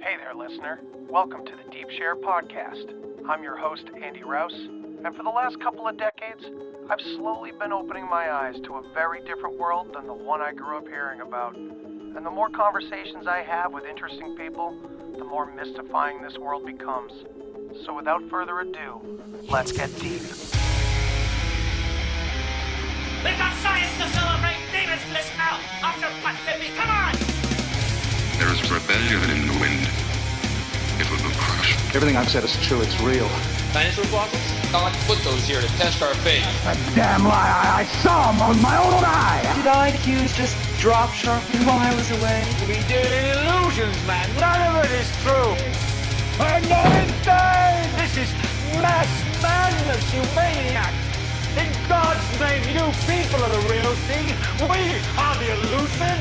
Hey there, listener. Welcome to the Deep Share podcast. I'm your host, Andy Rouse, and for the last couple of decades, I've slowly been opening my eyes to a very different world than the one I grew up hearing about. And the more conversations I have with interesting people, the more mystifying this world becomes. So without further ado, let's get deep. We've got science to celebrate! Demons bliss now! After what, baby? Come on! There is rebellion in the wind. It will be crushed. Everything I've said is true. It's real. Dinosaur fossils? God put those here to test our faith. A damn lie. I saw them with my own eye. Did IQs just drop sharply while I was away? We did illusions, man! None of it is true! I'm not insane! This is mass madness, you maniacs! In God's name, you people are the real thing! We are the illusion!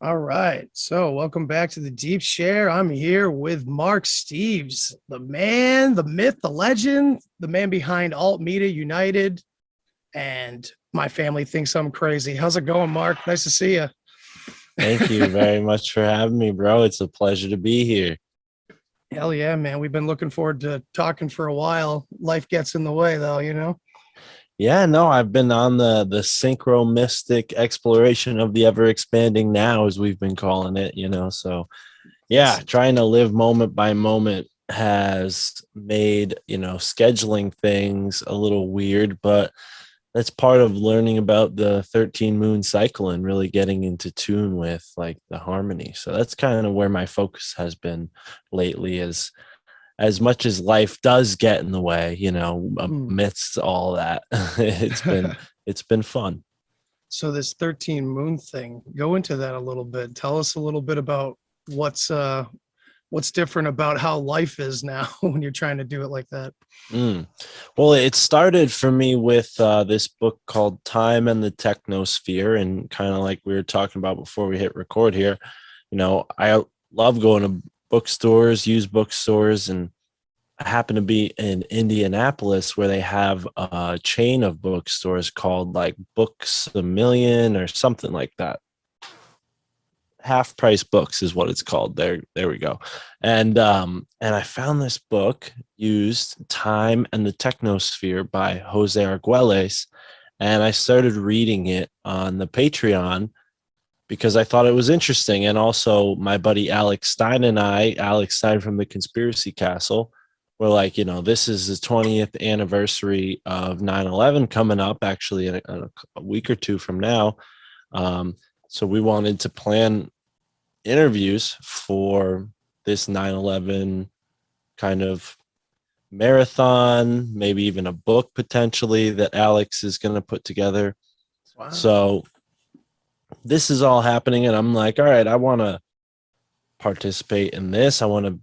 All right, so welcome back to the Deep Share. I'm here with Mark Steeves, the man, the myth, the legend, the man behind Alt Media United, and my family thinks I'm crazy. How's it going, Mark? Nice to see you. Thank you very much for having me, bro. It's a pleasure to be here. Hell yeah, man. We've been looking forward to talking for a while. Life gets in the way, though, you know? Yeah, no, I've been on the synchronistic exploration of the ever-expanding now, as we've been calling it, you know? So, yeah, trying to live moment by moment has made, you know, scheduling things a little weird, but that's part of learning about the 13 moon cycle and really getting into tune with, like, the harmony. So that's kind of where my focus has been lately, as much as life does get in the way, you know, amidst all that. it's been fun. So this 13 moon thing, go into that a little bit. Tell us a little bit about what's different about how life is now when you're trying to do it like that. Well, it started for me with this book called Time and the Technosphere, and kind of like we were talking about before we hit record here, you know, I love going to bookstores, used bookstores, and I happen to be in Indianapolis where they have a chain of bookstores called like Books a Million or something like that. Half Price Books is what it's called. There we go. And I found this book, used, Time and the Technosphere by Jose Arguelles, and I started reading it on the Patreon because I thought it was interesting. And also my buddy Alex Stein and Alex Stein from the Conspiracy Castle, were like, you know, this is the 20th anniversary of 9/11 coming up, actually in a week or two from now. So we wanted to plan interviews for this 9/11 kind of marathon, maybe even a book potentially that Alex is going to put together. Wow. So this is all happening, and I'm like, all right, I want to participate in this. I want to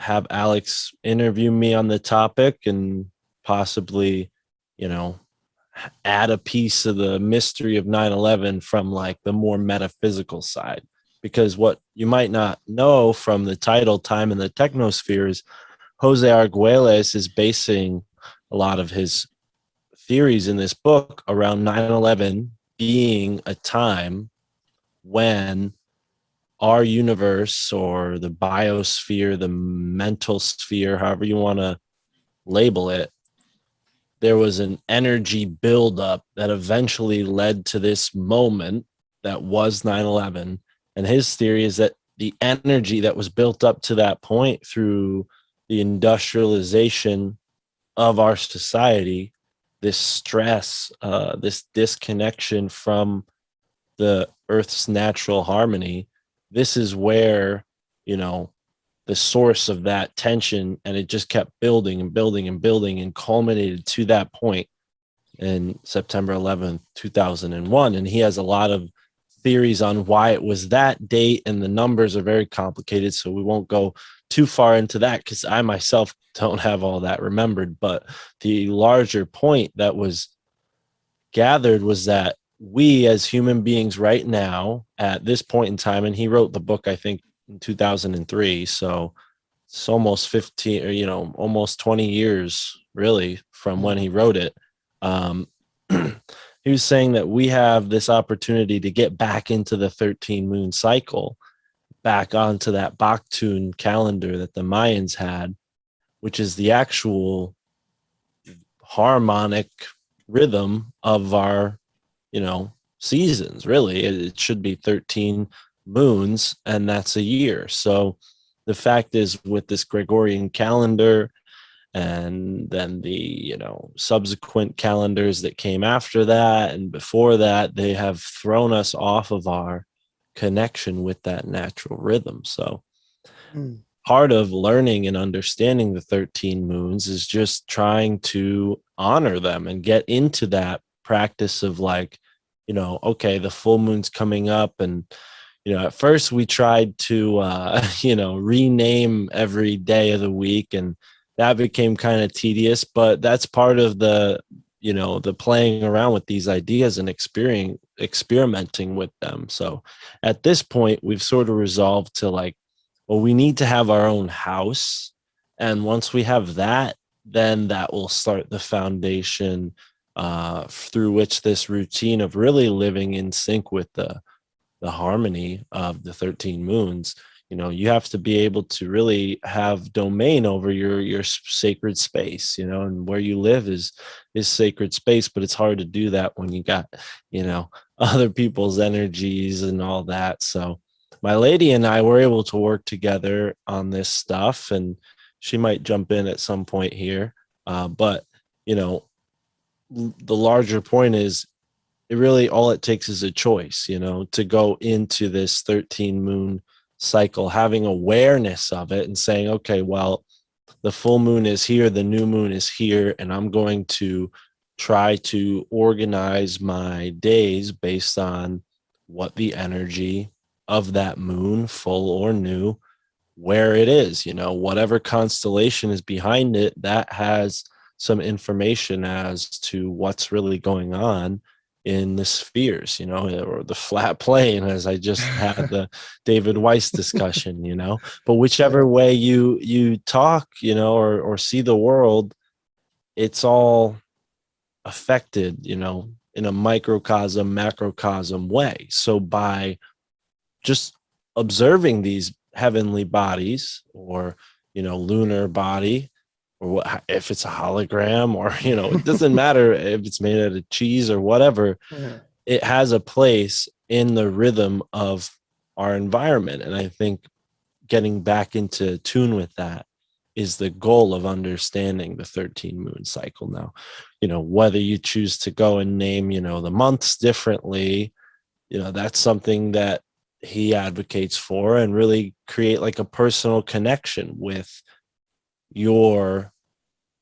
have Alex interview me on the topic and possibly, you know, add a piece of the mystery of 9/11 from like the more metaphysical side. Because what you might not know from the title Time in the Technosphere is Jose Arguelles is basing a lot of his theories in this book around 9/11 being a time when our universe, or the biosphere, the mental sphere, however you want to label it, there was an energy buildup that eventually led to this moment that was 9/11. And his theory is that the energy that was built up to that point through the industrialization of our society, this stress, this disconnection from the Earth's natural harmony, this is where, you know, the source of that tension, and it just kept building and building and building and culminated to that point in September 11th, 2001. And he has a lot of theories on why it was that date, and the numbers are very complicated, so we won't go too far into that because I myself don't have all that remembered. But the larger point that was gathered was that we as human beings right now at this point in time, and he wrote the book, I think, in 2003. So it's almost 15 or, almost 20 years really from when he wrote it. He was saying that we have this opportunity to get back into the 13 moon cycle, back onto that Baktun calendar that the Mayans had, which is the actual harmonic rhythm of our, seasons. Really, it should be 13 moons, and that's a year. So the fact is, with this Gregorian calendar and then the subsequent calendars that came after that and before that, they have thrown us off of our connection with that natural rhythm. So part of learning and understanding the 13 moons is just trying to honor them and get into that practice of like, okay, the full moon's coming up, and at first we tried to rename every day of the week, and that became kind of tedious, but that's part of the the playing around with these ideas and experimenting with them. So at this point, we've sort of resolved to like, well, we need to have our own house, and once we have that, then that will start the foundation through which this routine of really living in sync with the harmony of the 13 moons. You have to be able to really have domain over your sacred space, and where you live is sacred space, but it's hard to do that when you got, other people's energies and all that. So my lady and I were able to work together on this stuff, and she might jump in at some point here. But, the larger point is, it really, all it takes is a choice, to go into this 13 moon cycle, having awareness of it and saying, okay, well, the full moon is here, the new moon is here, and I'm going to try to organize my days based on what the energy of that moon, full or new, where it is, whatever constellation is behind it, that has some information as to what's really going on in the spheres, or the flat plane, as I just had the David Weiss discussion, but whichever way you talk, or see the world, it's all affected, in a microcosm, macrocosm way. So by just observing these heavenly bodies, or, lunar body, or what, if it's a hologram, or it doesn't matter if it's made out of cheese or whatever, it has a place in the rhythm of our environment. And I think getting back into tune with that is the goal of understanding the 13 moon cycle. Now, whether you choose to go and name, the months differently, that's something that he advocates for, and really create like a personal connection with your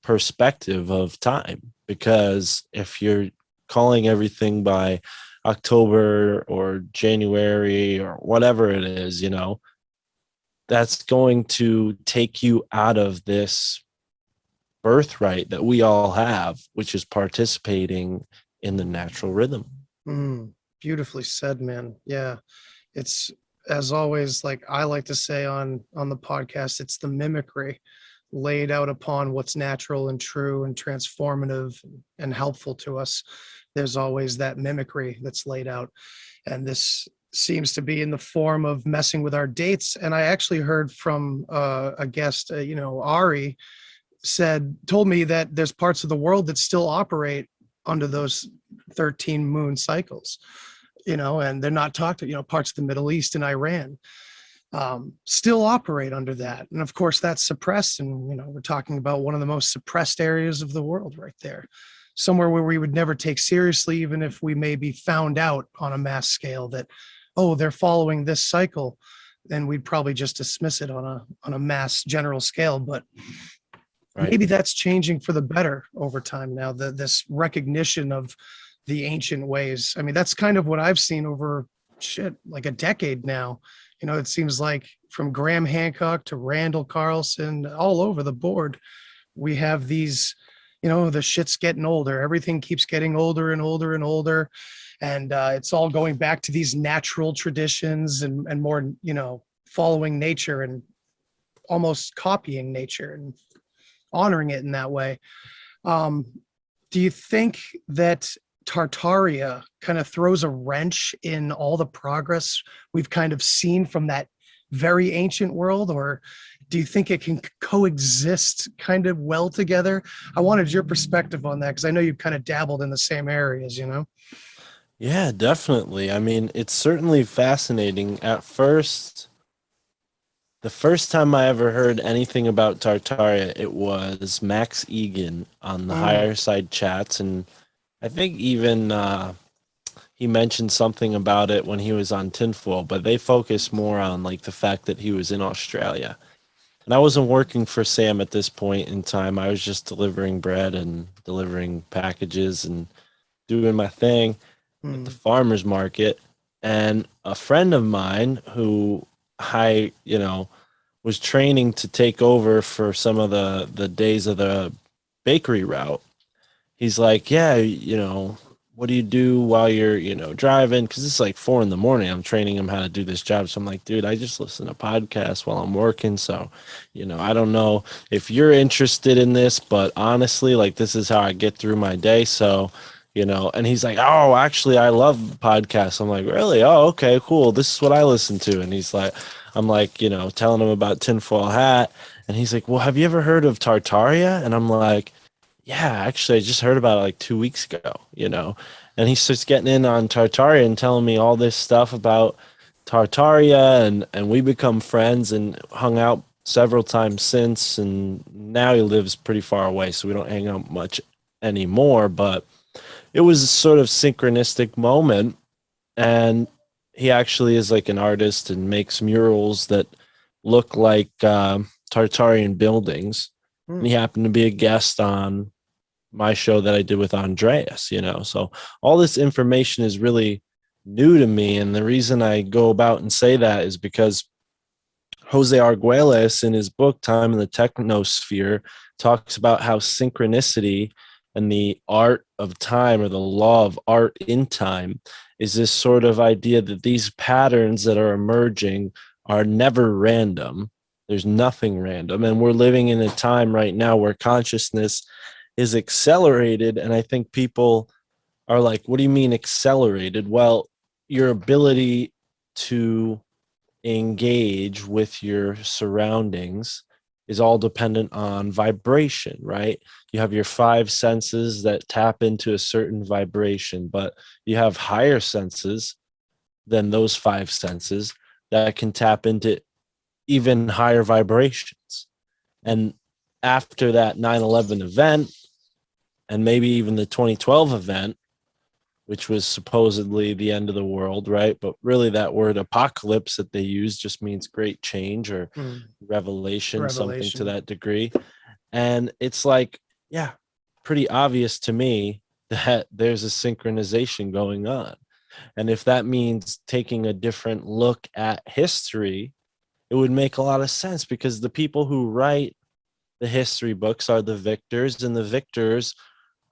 perspective of time. Because if you're calling everything by October or January or whatever it is, that's going to take you out of this birthright that we all have, which is participating in the natural rhythm. Beautifully said, man. Yeah. It's, as always, like I like to say on the podcast, it's the mimicry laid out upon what's natural and true and transformative and helpful to us. There's always that mimicry that's laid out. And this seems to be in the form of messing with our dates. And I actually heard from a guest, Ari told me that there's parts of the world that still operate under those 13 moon cycles, and they're not talked to, parts of the Middle East and Iran still operate under that. And of course that's suppressed. And, we're talking about one of the most suppressed areas of the world right there, somewhere where we would never take seriously, even if we may be found out on a mass scale that, oh, they're following this cycle, then we'd probably just dismiss it on a mass general scale. But maybe that's changing for the better over time now, this recognition of the ancient ways. I mean, that's kind of what I've seen over like a decade now. It seems like from Graham Hancock to Randall Carlson, all over the board, we have these, the shit's getting older. Everything keeps getting older and older and older. And it's all going back to these natural traditions and more, following nature and almost copying nature and honoring it in that way. Do you think that Tartaria kind of throws a wrench in all the progress we've kind of seen from that very ancient world, or do you think it can coexist kind of well together? I wanted your perspective on that because I know you've kind of dabbled in the same areas, Yeah, definitely. I mean, it's certainly fascinating. At first, the first time I ever heard anything about Tartaria, it was Max Egan on the Higher Side Chats, and I think even he mentioned something about it when he was on Tinfoil, but they focused more on like the fact that he was in Australia. And I wasn't working for Sam at this point in time. I was just delivering bread and delivering packages and doing my thing at the farmer's market. And a friend of mine who I, was training to take over for some of the days of the bakery route. He's like, yeah, what do you do while you're, driving? Because it's like 4 a.m. I'm training him how to do this job. So I'm like, dude, I just listen to podcasts while I'm working. So, I don't know if you're interested in this, but honestly, like this is how I get through my day. So, and he's like, oh, actually, I love podcasts. I'm like, really? Oh, okay, cool. This is what I listen to. And he's like, I'm like, telling him about Tinfoil Hat. And he's like, well, have you ever heard of Tartaria? And I'm like, yeah, actually, I just heard about it like 2 weeks ago, and he starts getting in on Tartaria and telling me all this stuff about Tartaria, and we become friends and hung out several times since. And now he lives pretty far away, so we don't hang out much anymore. But it was a sort of synchronistic moment, and he actually is like an artist and makes murals that look like Tartarian buildings. And he happened to be a guest on my show that I did with Andreas, so all this information is really new to me. And the reason I go about and say that is because Jose Arguelles in his book, Time in the Technosphere, talks about how synchronicity and the art of time, or the law of art in time, is this sort of idea that these patterns that are emerging are never random. There's nothing random. And we're living in a time right now where consciousness is accelerated. And I think people are like, what do you mean accelerated? Well, your ability to engage with your surroundings is all dependent on vibration, right? You have your 5 senses that tap into a certain vibration, but you have higher senses than those 5 senses that can tap into even higher vibrations. And after that 9/11 event, and maybe even the 2012 event, which was supposedly the end of the world, right? But really that word apocalypse that they use just means great change or revelation, something to that degree. And it's like, yeah, pretty obvious to me that there's a synchronization going on. And if that means taking a different look at history, it would make a lot of sense, because the people who write the history books are the victors, and the victors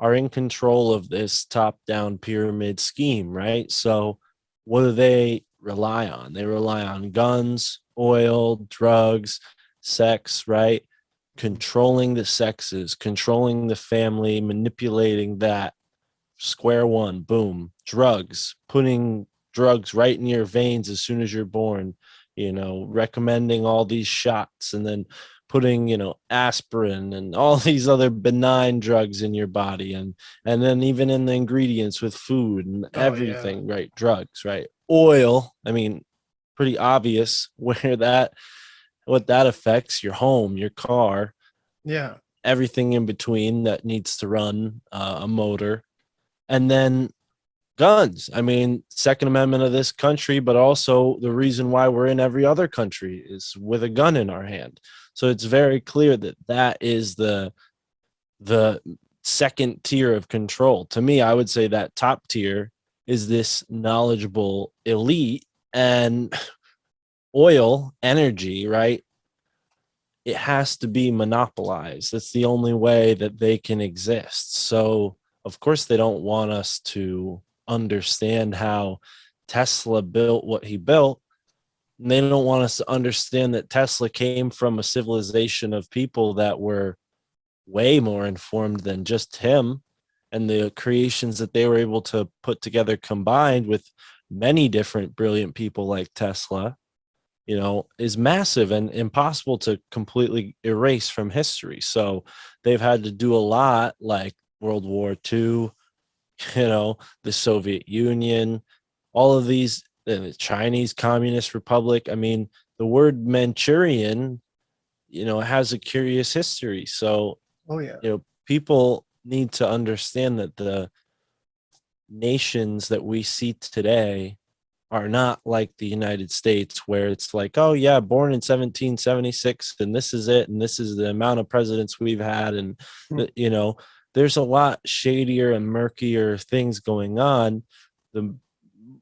are in control of this top-down pyramid scheme, right? So what do they rely on? They rely on guns, oil, drugs, sex, right? Controlling the sexes, controlling the family, manipulating that. Square one, boom. Drugs, putting drugs right in your veins as soon as you're born, recommending all these shots, and then putting, aspirin and all these other benign drugs in your body. And then even in the ingredients with food and everything, right? Drugs, right? Oil. I mean, pretty obvious what that affects your home, your car. Yeah. Everything in between that needs to run a motor. And then guns. I mean, Second Amendment of this country, but also the reason why we're in every other country is with a gun in our hand. So it's very clear that that is the second tier of control. To me, I would say that top tier is this knowledgeable elite, and oil, energy, right? it has to be monopolized. That's the only way that they can exist. So, of course, they don't want us to understand how Tesla built what he built. And they don't want us to understand that Tesla came from a civilization of people that were way more informed than just him, and the creations that they were able to put together combined with many different brilliant people like Tesla, is massive and impossible to completely erase from history. So they've had to do a lot, like World War II, the Soviet Union, all of these, the Chinese Communist Republic. I mean, the word Manchurian, has a curious history. So, Oh yeah. people need to understand that the nations that we see today are not like the United States, where it's like, oh yeah, born in 1776 and this is it, and this is the amount of presidents we've had, and there's a lot shadier and murkier things going on the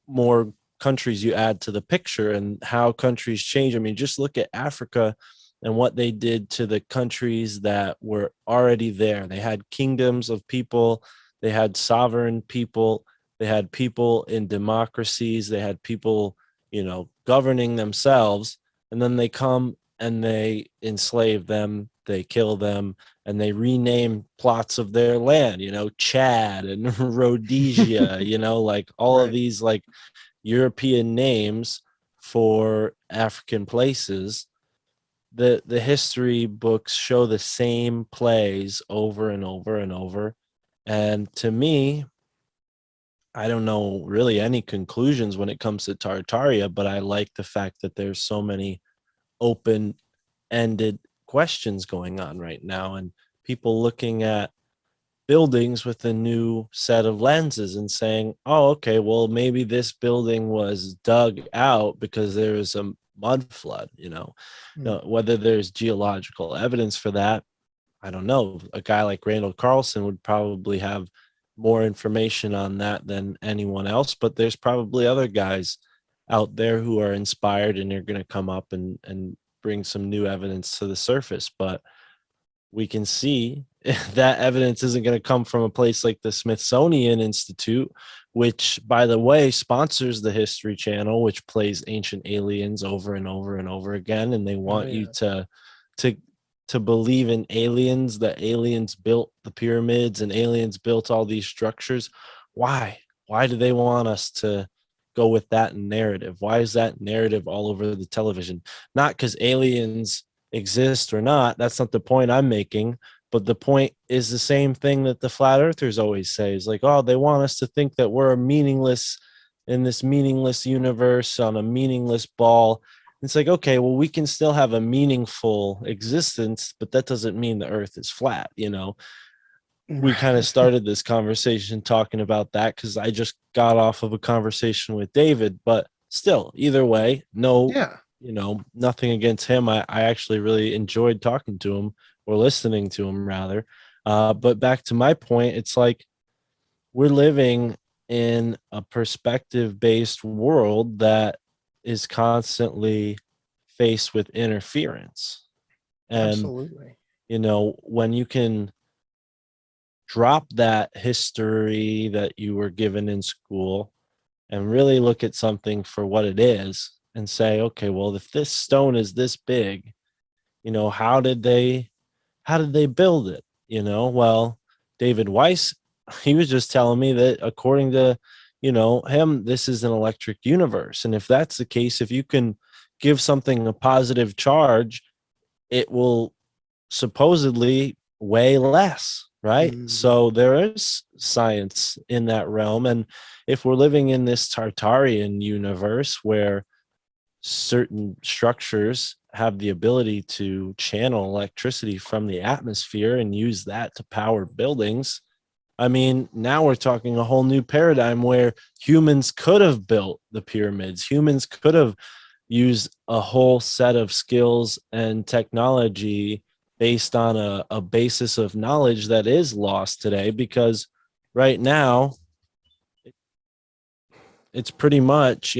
more countries you add to the picture and how countries change. I mean, just look at Africa and what they did to the countries that were already there. They had kingdoms of people, they had sovereign people, they had people in democracies, they had people, governing themselves, and then they come and they enslave them, they kill them, and they rename plots of their land, Chad and Rhodesia, like all of these like European names for African places. The history books show the same plays over and over and over. And to me, I don't know really any conclusions when it comes to Tartaria, but I like the fact that there's so many open-ended questions going on right now, and people looking at buildings with a new set of lenses and saying, oh, okay, well, maybe this building was dug out because there was a mud flood, whether there's geological evidence for that, I don't know. A guy like Randall Carlson would probably have more information on that than anyone else, but there's probably other guys out there who are inspired and they're going to come up and bring some new evidence to the surface. But we can see that evidence isn't going to come from a place like the Smithsonian Institute, which, by the way, sponsors the History Channel, which plays Ancient Aliens over and over and over again. And they want you to believe in aliens, that aliens built the pyramids and aliens built all these structures. Why do they want us to go with that narrative? Why is that narrative all over the television? Not because aliens exist or not. That's not the point I'm making. But the point is the same thing that the flat earthers always say, is like, oh, they want us to think that we're meaningless in this meaningless universe on a meaningless ball. It's like, okay, well, we can still have a meaningful existence, but that doesn't mean the earth is flat. We kind of started this conversation talking about that because I just got off of a conversation with David, but still, either way, nothing against him. I actually really enjoyed talking to him, or listening to him rather. But back to my point, it's like we're living in a perspective-based world that is constantly faced with interference. And, absolutely. When you can drop that history that you were given in school and really look at something for what it is and say, okay, well, if this stone is this big, how did they build it? Well, David Weiss, he was just telling me that according to, him, this is an electric universe. And if that's the case, if you can give something a positive charge, it will supposedly weigh less, right? So there is science in that realm. And if we're living in this Tartarian universe where certain structures have the ability to channel electricity from the atmosphere and use that to power buildings, I mean, now we're talking a whole new paradigm where humans could have built the pyramids. Humans could have used a whole set of skills and technology based on a basis of knowledge that is lost today, because right now it's pretty much,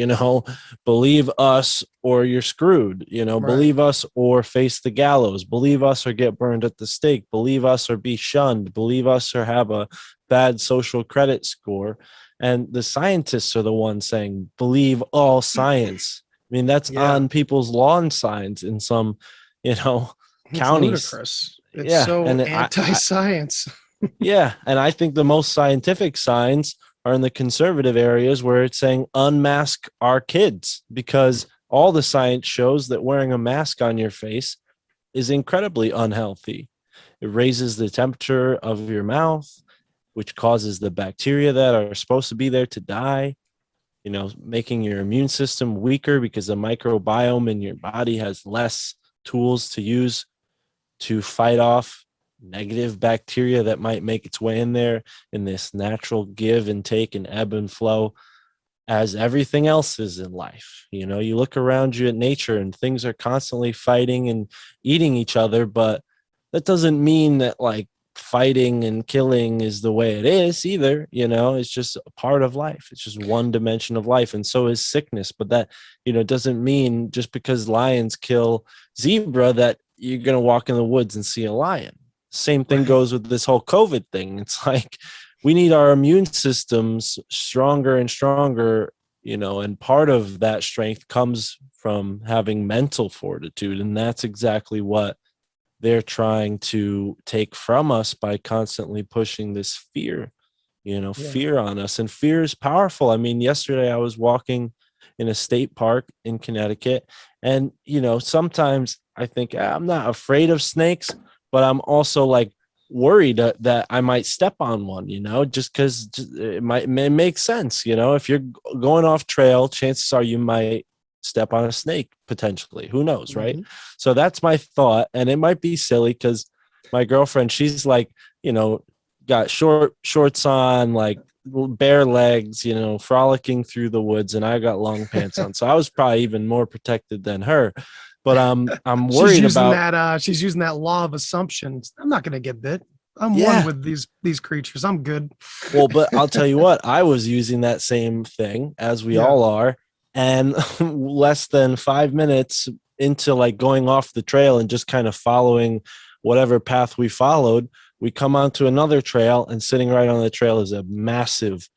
believe us or you're screwed, Right. believe us or face the gallows, believe us or get burned at the stake, believe us or be shunned, believe us or have a bad social credit score. And the scientists are the ones saying, believe all science. I mean, that's Yeah. on people's lawn signs in some, It's counties. ludicrous. It's Yeah, so and anti-science. yeah, and I think the most scientific signs are in the conservative areas where it's saying unmask our kids, because all the science shows that wearing a mask on your face is incredibly unhealthy. It raises the temperature of your mouth, which causes the bacteria that are supposed to be there to die, making your immune system weaker because the microbiome in your body has less tools to use to fight off negative bacteria that might make its way in there, in this natural give and take and ebb and flow as everything else is in life. You look around you at nature and things are constantly fighting and eating each other, but that doesn't mean that like fighting and killing is the way it is either. It's just a part of life. It's just one dimension of life, and so is sickness. But that doesn't mean just because lions kill zebra that you're going to walk in the woods and see a lion. Same thing goes with this whole COVID thing. It's like we need our immune systems stronger and stronger, and part of that strength comes from having mental fortitude. And that's exactly what they're trying to take from us by constantly pushing this fear, fear on us. And fear is powerful. I mean, yesterday I was walking in a state park in Connecticut, and, sometimes I think I'm not afraid of snakes, but I'm also like worried that I might step on one, just because it makes sense. If you're going off trail, chances are you might step on a snake potentially. Who knows, right? Mhm. So that's my thought. And it might be silly because my girlfriend, she's like, got shorts on, like bare legs, frolicking through the woods, and I got long pants on. So I was probably even more protected than her. But I'm worried She's using that law of assumptions. I'm not going to get bit. I'm Yeah. one with these creatures. I'm good. Well, but I'll tell you what, I was using that same thing, as we Yeah. all are, and less than 5 minutes into like going off the trail and just kind of following whatever path we followed, we come onto another trail, and sitting right on the trail is a massive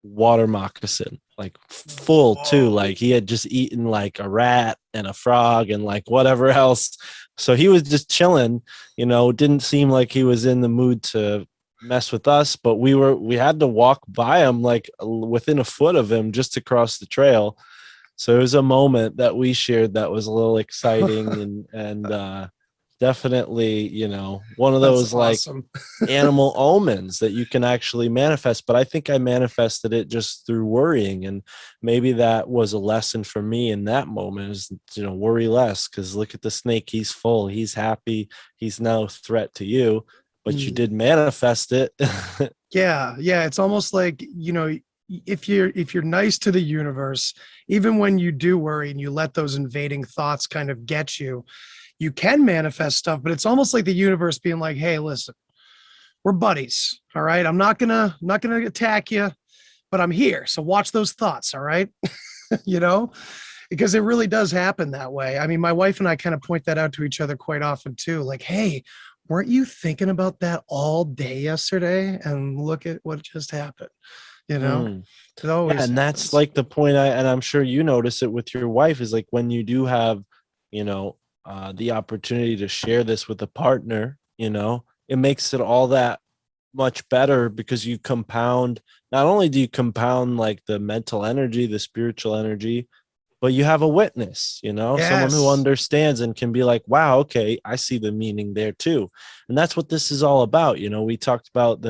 water moccasin, like full too. Like he had just eaten like a rat and a frog and like whatever else. So he was just chilling, didn't seem like he was in the mood to mess with us, but we had to walk by him, like within a foot of him, just to cross the trail. So it was a moment that we shared that was a little exciting and definitely, one of those awesome. like animal omens that you can actually manifest. But I think I manifested it just through worrying, and maybe that was a lesson for me in that moment is, worry less, because look at the snake. He's full, he's happy, he's no threat to you, but you did manifest it. Yeah. It's almost like, if you're nice to the universe, even when you do worry and you let those invading thoughts kind of get you, you can manifest stuff. But it's almost like the universe being like, hey, listen, we're buddies. All right. I'm not gonna attack you, but I'm here. So watch those thoughts. All right. Because it really does happen that way. I mean, my wife and I kind of point that out to each other quite often too. Like, hey, weren't you thinking about that all day yesterday? And look at what just happened. It always Yeah, and that's happens. like the point. And I'm sure you notice it with your wife, is like when you do have, the opportunity to share this with a partner, it makes it all that much better, because you compound. Not only do you compound like the mental energy, the spiritual energy, but you have a witness, someone who Yes. understands and can be like, wow, okay, I see the meaning there too. And that's what this is all about. We talked about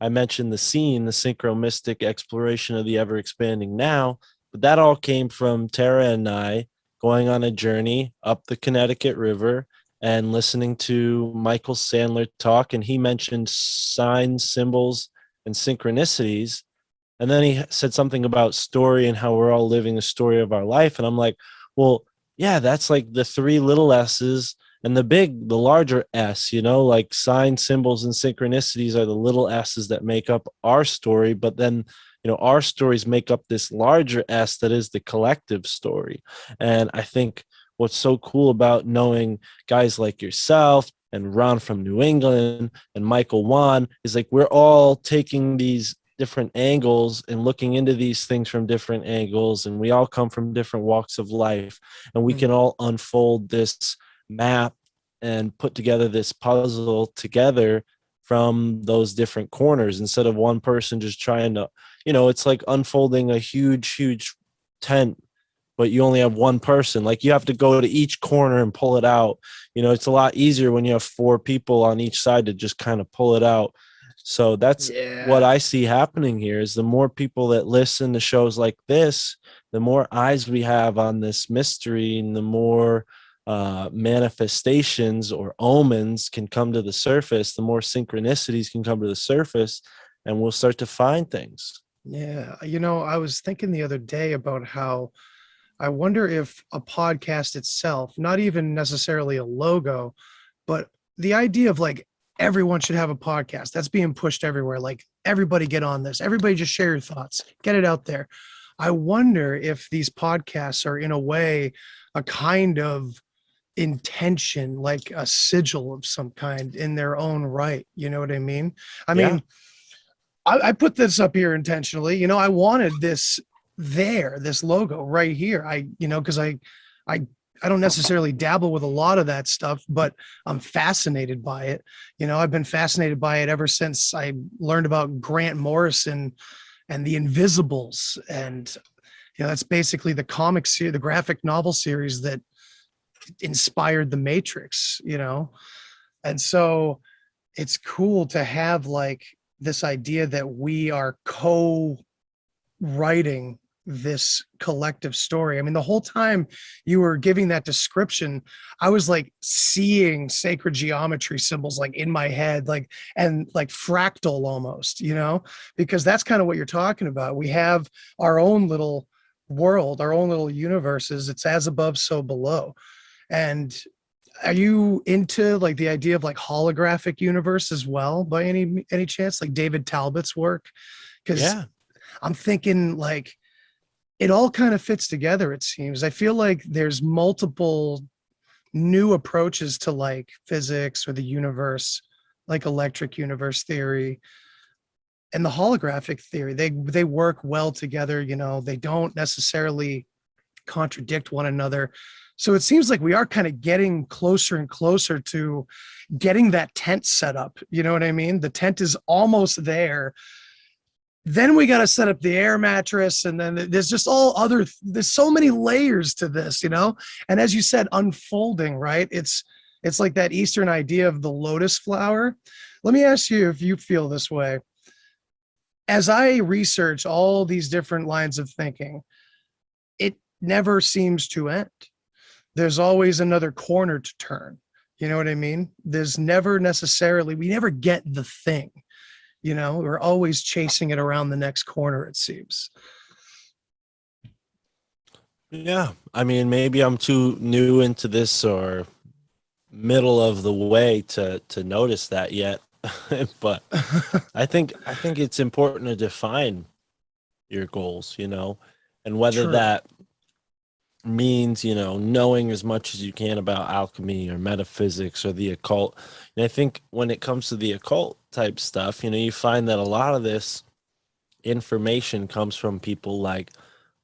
I mentioned the SEEEN, the synchronistic exploration of the ever expanding now, but that all came from Tara and I going on a journey up the Connecticut River and listening to Michael Sandler talk. And he mentioned signs, symbols, and synchronicities. And then he said something about story and how we're all living the story of our life. And I'm like, well, yeah, that's like the three little S's and the larger S, like signs, symbols, and synchronicities are the little S's that make up our story. But then, our stories make up this larger S that is the collective story. And I think what's so cool about knowing guys like yourself and Ron from New England and Michael Wan is like we're all taking these different angles and looking into these things from different angles, and we all come from different walks of life, and we can all unfold this map and put together this puzzle together from those different corners instead of one person just trying to, it's like unfolding a huge tent, but you only have one person. Like you have to go to each corner and pull it out. It's a lot easier when you have 4 people on each side to just kind of pull it out. So that's what I see happening here is the more people that listen to shows like this, the more eyes we have on this mystery, and the more manifestations or omens can come to the surface, the more synchronicities can come to the surface, and we'll start to find things. Yeah. I was thinking the other day about how I wonder if a podcast itself, not even necessarily a logo, but the idea of like everyone should have a podcast that's being pushed everywhere. Like everybody get on this, everybody just share your thoughts, get it out there. I wonder if these podcasts are in a way a kind of intention, like a sigil of some kind in their own right. You know what I mean? I mean, I put this up here intentionally. I wanted this this logo right here. Because I don't necessarily dabble with a lot of that stuff, but I'm fascinated by it. I've been fascinated by it ever since I learned about Grant Morrison and the Invisibles. And, that's basically the the graphic novel series that inspired The Matrix, And so it's cool to have like this idea that we are co-writing this collective story. I mean, the whole time you were giving that description, I was like seeing sacred geometry symbols like in my head, and like fractal almost, because that's kind of what you're talking about. We have our own little world, our own little universes. It's as above, so below. And are you into like the idea of like holographic universe as well by any chance, like David Talbot's work? Because I'm thinking like it all kind of fits together, it seems. I feel like there's multiple new approaches to like physics or the universe, like electric universe theory and the holographic theory. They work well together. They don't necessarily contradict one another. So it seems like we are kind of getting closer and closer to getting that tent set up. You know what I mean? The tent is almost there. Then we got to set up the air mattress. And then there's just there's so many layers to this, And as you said, unfolding, right? It's like that Eastern idea of the lotus flower. Let me ask you if you feel this way. As I research all these different lines of thinking, it never seems to end. There's always another corner to turn. You know what I mean? There's never necessarily, we never get the thing, we're always chasing it around the next corner, it seems. Yeah. I mean, maybe I'm too new into this or middle of the way to notice that yet. But I think it's important to define your goals, and whether that means, knowing as much as you can about alchemy or metaphysics or the occult. And I think when it comes to the occult type stuff, you find that a lot of this information comes from people like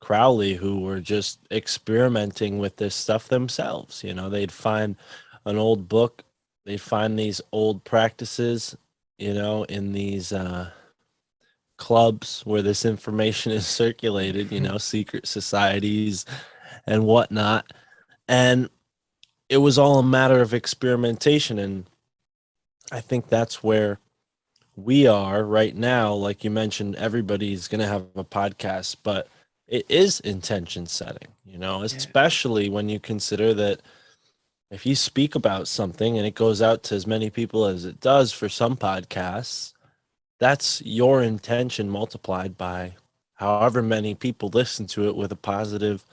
Crowley, who were just experimenting with this stuff themselves. They'd find an old book, they'd find these old practices, in these clubs where this information is circulated, secret societies and whatnot. And it was all a matter of experimentation. And I think that's where we are right now. Like you mentioned, everybody's going to have a podcast, but it is intention setting, especially when you consider that if you speak about something and it goes out to as many people as it does for some podcasts, that's your intention multiplied by however many people listen to it with a positive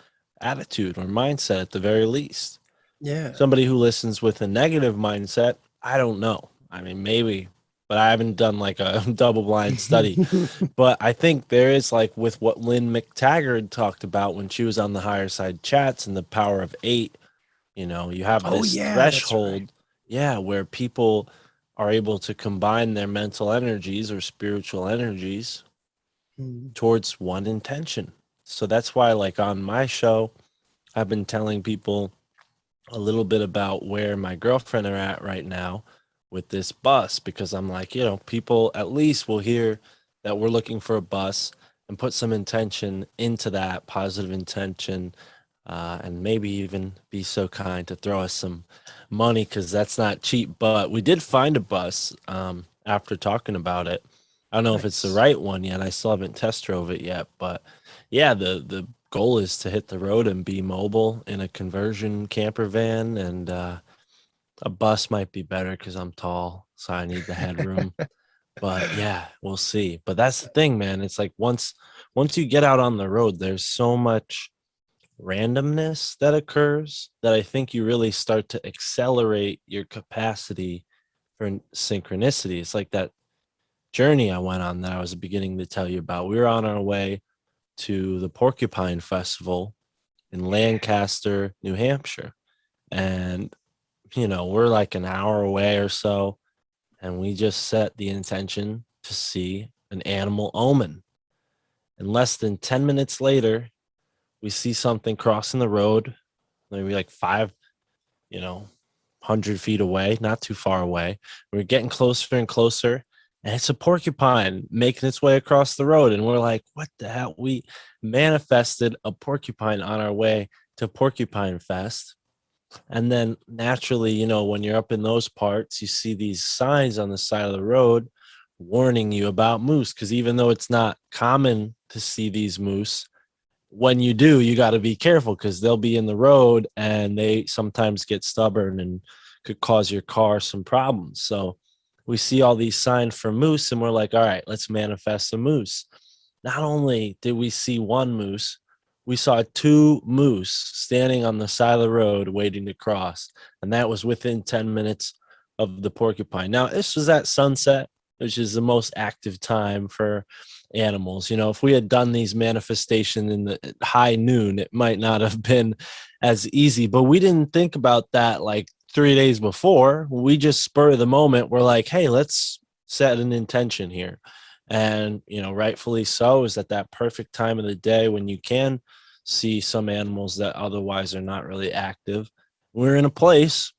attitude or mindset at the very least. Yeah. Somebody who listens with a negative mindset, I don't know. I mean, maybe but I haven't done like a double blind study. But I think there is, like with what Lynn McTaggart talked about when she was on the Higher Side Chats and the power of 8, you know, you have Oh, this yeah, that's threshold, right. yeah, where people are able to combine their mental energies or spiritual energies Mm. towards one intention. So that's why, like on my show, I've been telling people a little bit about where my girlfriend are at right now with this bus, because I'm like, you know, people at least will hear that we're looking for a bus and put some intention into that, positive intention, and maybe even be so kind to throw us some money, because that's not cheap. But we did find a bus after talking about it. I don't know if it's the Nice. right one yet. I still haven't test drove it yet, but yeah, the goal is to hit the road and be mobile in a conversion camper van, and a bus might be better because I'm tall, so I need the headroom. But yeah, we'll see. But that's the thing, man. It's like once you get out on the road, there's so much randomness that occurs that I think you really start to accelerate your capacity for synchronicity. It's like that journey I went on that I was beginning to tell you about. We were on our way to the Porcupine Festival in Lancaster, New Hampshire. And, you know, we're like an hour away or so. And we just set the intention to see an animal omen. And less than 10 minutes later, we see something crossing the road, maybe like 100 feet away, not too far away. We're getting closer and closer, and it's a porcupine making its way across the road. And we're like, what the hell? We manifested a porcupine on our way to Porcupine Fest. And then naturally, you know, when you're up in those parts, you see these signs on the side of the road warning you about moose. Because even though it's not common to see these moose, when you do, you got to be careful because they'll be in the road and they sometimes get stubborn and could cause your car some problems. So we see all these signs for moose and we're like, all right, let's manifest a moose. Not only did we see one moose, we saw 2 moose standing on the side of the road waiting to cross. And that was within 10 minutes of the porcupine. Now, this was at sunset, which is the most active time for animals. You know, if we had done these manifestations in the high noon, it might not have been as easy, but we didn't think about that like 3 days before. We just spur of the moment. We're like, hey, let's set an intention here. And, you know, rightfully so, is at that perfect time of the day when you can see some animals that otherwise are not really active. We're in a place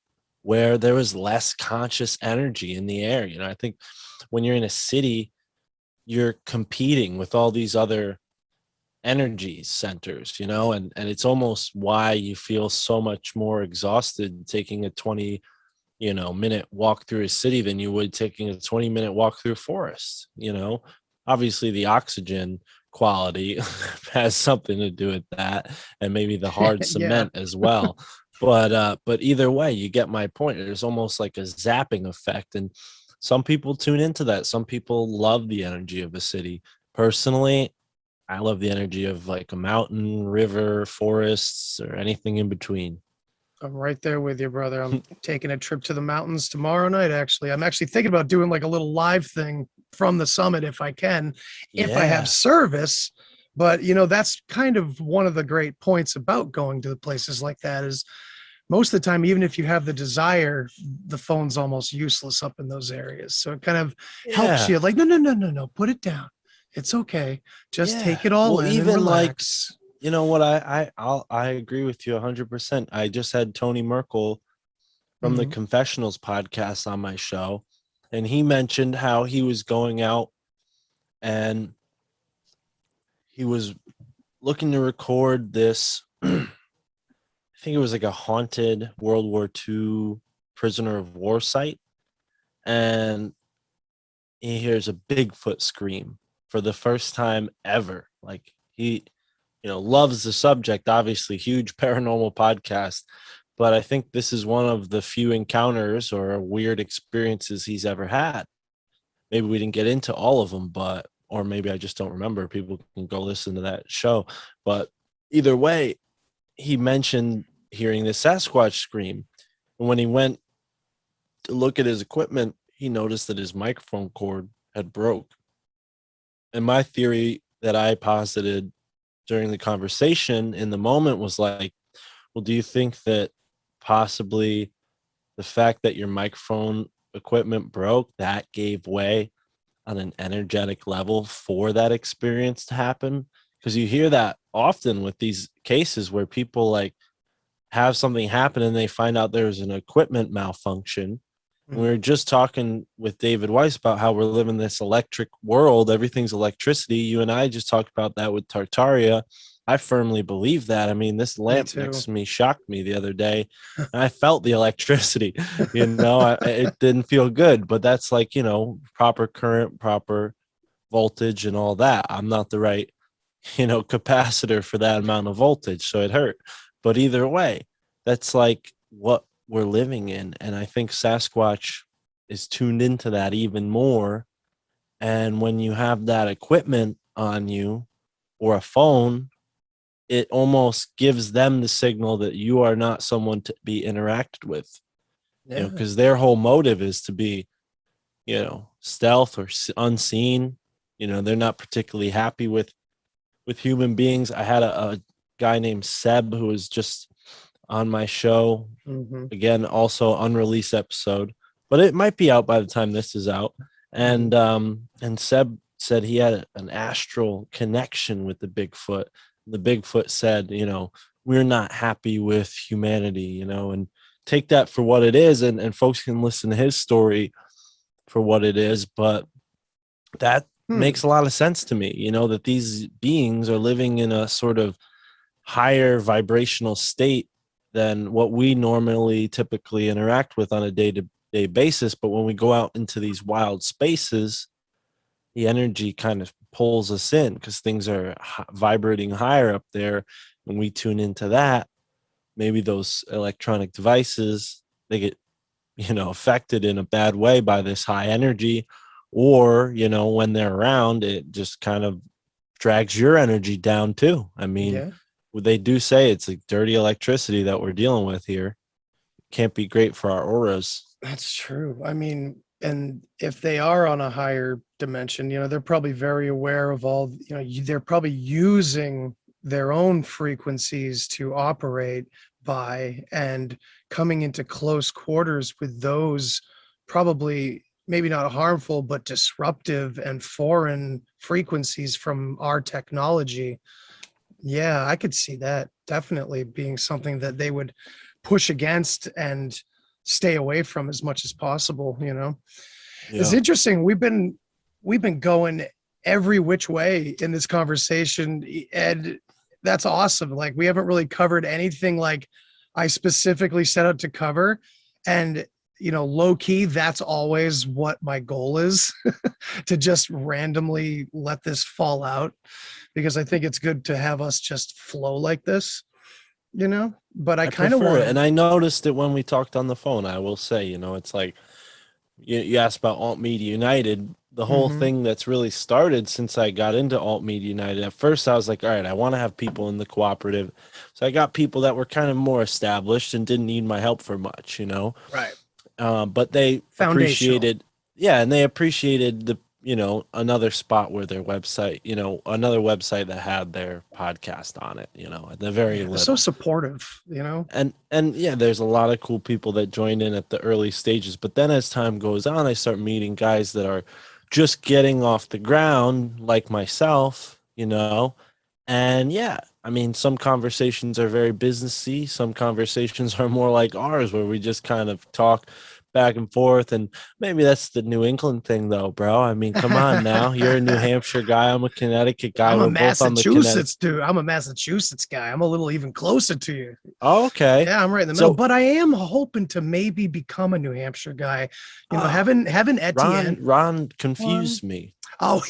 where there was less conscious energy in the air. You know, I think when you're in a city, you're competing with all these other energy centers, you know, and it's almost why you feel so much more exhausted taking a 20 minute walk through a city than you would taking a 20-minute walk through a forest. You know, obviously the oxygen quality has something to do with that, and maybe the hard Yeah. cement as well. But either way, you get my point. There's almost like a zapping effect, and some people tune into that. Some people love the energy of a city. Personally, I love the energy of like a mountain, river, forests, or anything in between. I'm right there with you, brother. I'm taking a trip to the mountains tomorrow night, actually. I'm actually thinking about doing like a little live thing from the summit if I can, if I have Yeah. service. But, you know, that's kind of one of the great points about going to the places like that is most of the time, even if you have the desire, the phone's almost useless up in those areas. So it kind of helps Yeah. you like, no, put it down. It's okay. Just Yeah. take it all Well, in and even like, relax. you know what, I agree with you 100%. I just had Tony Merkel from the Mhm. Confessionals podcast on my show, and he mentioned how he was going out and he was looking to record this I think it was like a haunted World War II prisoner of war site, and he hears a Bigfoot scream for the first time ever. Like he, you know, loves the subject, obviously, huge paranormal podcast. But I think this is one of the few encounters or weird experiences he's ever had. Maybe we didn't get into all of them, but, or maybe I just don't remember. People can go listen to that show. But either way, he mentioned hearing the Sasquatch scream. And when he went to look at his equipment, he noticed that his microphone cord had broke. And my theory that I posited during the conversation in the moment was like, well, do you think that possibly the fact that your microphone equipment broke, that gave way on an energetic level for that experience to happen? Because you hear that often with these cases where people like have something happen and they find out there's an equipment malfunction. We were just talking with David Weiss about how we're living this electric world. Everything's electricity. You and I just talked about that with Tartaria. I firmly believe that. I mean, this lamp next to me shocked me the other day. And I felt the electricity, it didn't feel good, but that's like, proper current, proper voltage and all that. I'm not the right, capacitor for that amount of voltage. So it hurt. But either way, that's like what we're living in. And I think Sasquatch is tuned into that even more. And when you have that equipment on you or a phone, it almost gives them the signal that you are not someone to be interacted with, because their whole motive is to be, stealth or unseen. They're not particularly happy with human beings. I had a guy named Seb who was just on my show. Again, also unreleased episode, but it might be out by the time this is out. And Seb said he had an astral connection with the Bigfoot. The Bigfoot said, we're not happy with humanity, and take that for what it is. And folks can listen to his story for what it is. But that makes a lot of sense to me, that these beings are living in a sort of higher vibrational state than what we normally typically interact with on a day-to-day basis. But when we go out into these wild spaces, the energy kind of pulls us in because things are vibrating higher up there. When we tune into that, maybe those electronic devices, they get, affected in a bad way by this high energy, or, when they're around, it just kind of drags your energy down too. I mean, they do say it's like dirty electricity that we're dealing with here. Can't be great for our auras. That's true. I mean, and if they are on a higher dimension, they're probably very aware of all, they're probably using their own frequencies to operate by, and coming into close quarters with those probably maybe not harmful, but disruptive and foreign frequencies from our technology. Yeah, I could see that definitely being something that they would push against and stay away from as much as possible. It's interesting. We've been going every which way in this conversation, and that's awesome. Like, we haven't really covered anything like I specifically set out to cover, and low key, that's always what my goal is, to just randomly let this fall out, because I think it's good to have us just flow like this, but I kind of want it. And I noticed it when we talked on the phone. I will say, it's like you asked about Alt Media United. The whole thing that's really started since I got into Alt Media United. At first, I was like, all right, I want to have people in the cooperative. So I got people that were kind of more established and didn't need my help for much, Right. But they appreciated, and they appreciated the, another spot where their website, another website that had their podcast on it, at the very little. So supportive, And there's a lot of cool people that joined in at the early stages. But then as time goes on, I start meeting guys that are just getting off the ground, like myself, and I mean, some conversations are very businessy. Some conversations are more like ours, where we just kind of talk back and forth. And maybe that's the New England thing, though, bro. I mean, come on now. You're a New Hampshire guy. I'm a Connecticut guy. I'm We're a Massachusetts dude. I'm a Massachusetts guy. I'm a little even closer to you. Oh, okay. Yeah, I'm right in the middle. But I am hoping to maybe become a New Hampshire guy. Having Etienne. Ron confused me. Oh,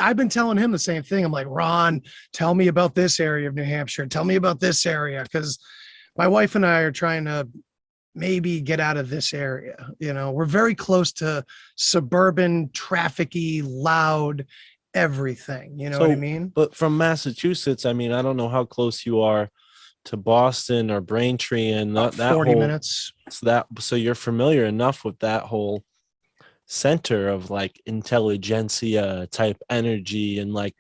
I've been telling him the same thing. I'm like, Ron, tell me about this area of New Hampshire. Tell me about this area. Because my wife and I are trying to maybe get out of this area. We're very close to suburban, trafficy, loud, everything. You know what I mean? But from Massachusetts, I mean, I don't know how close you are to Boston or Braintree and About that 40 whole minutes. so you're familiar enough with that whole center of like intelligentsia type energy and like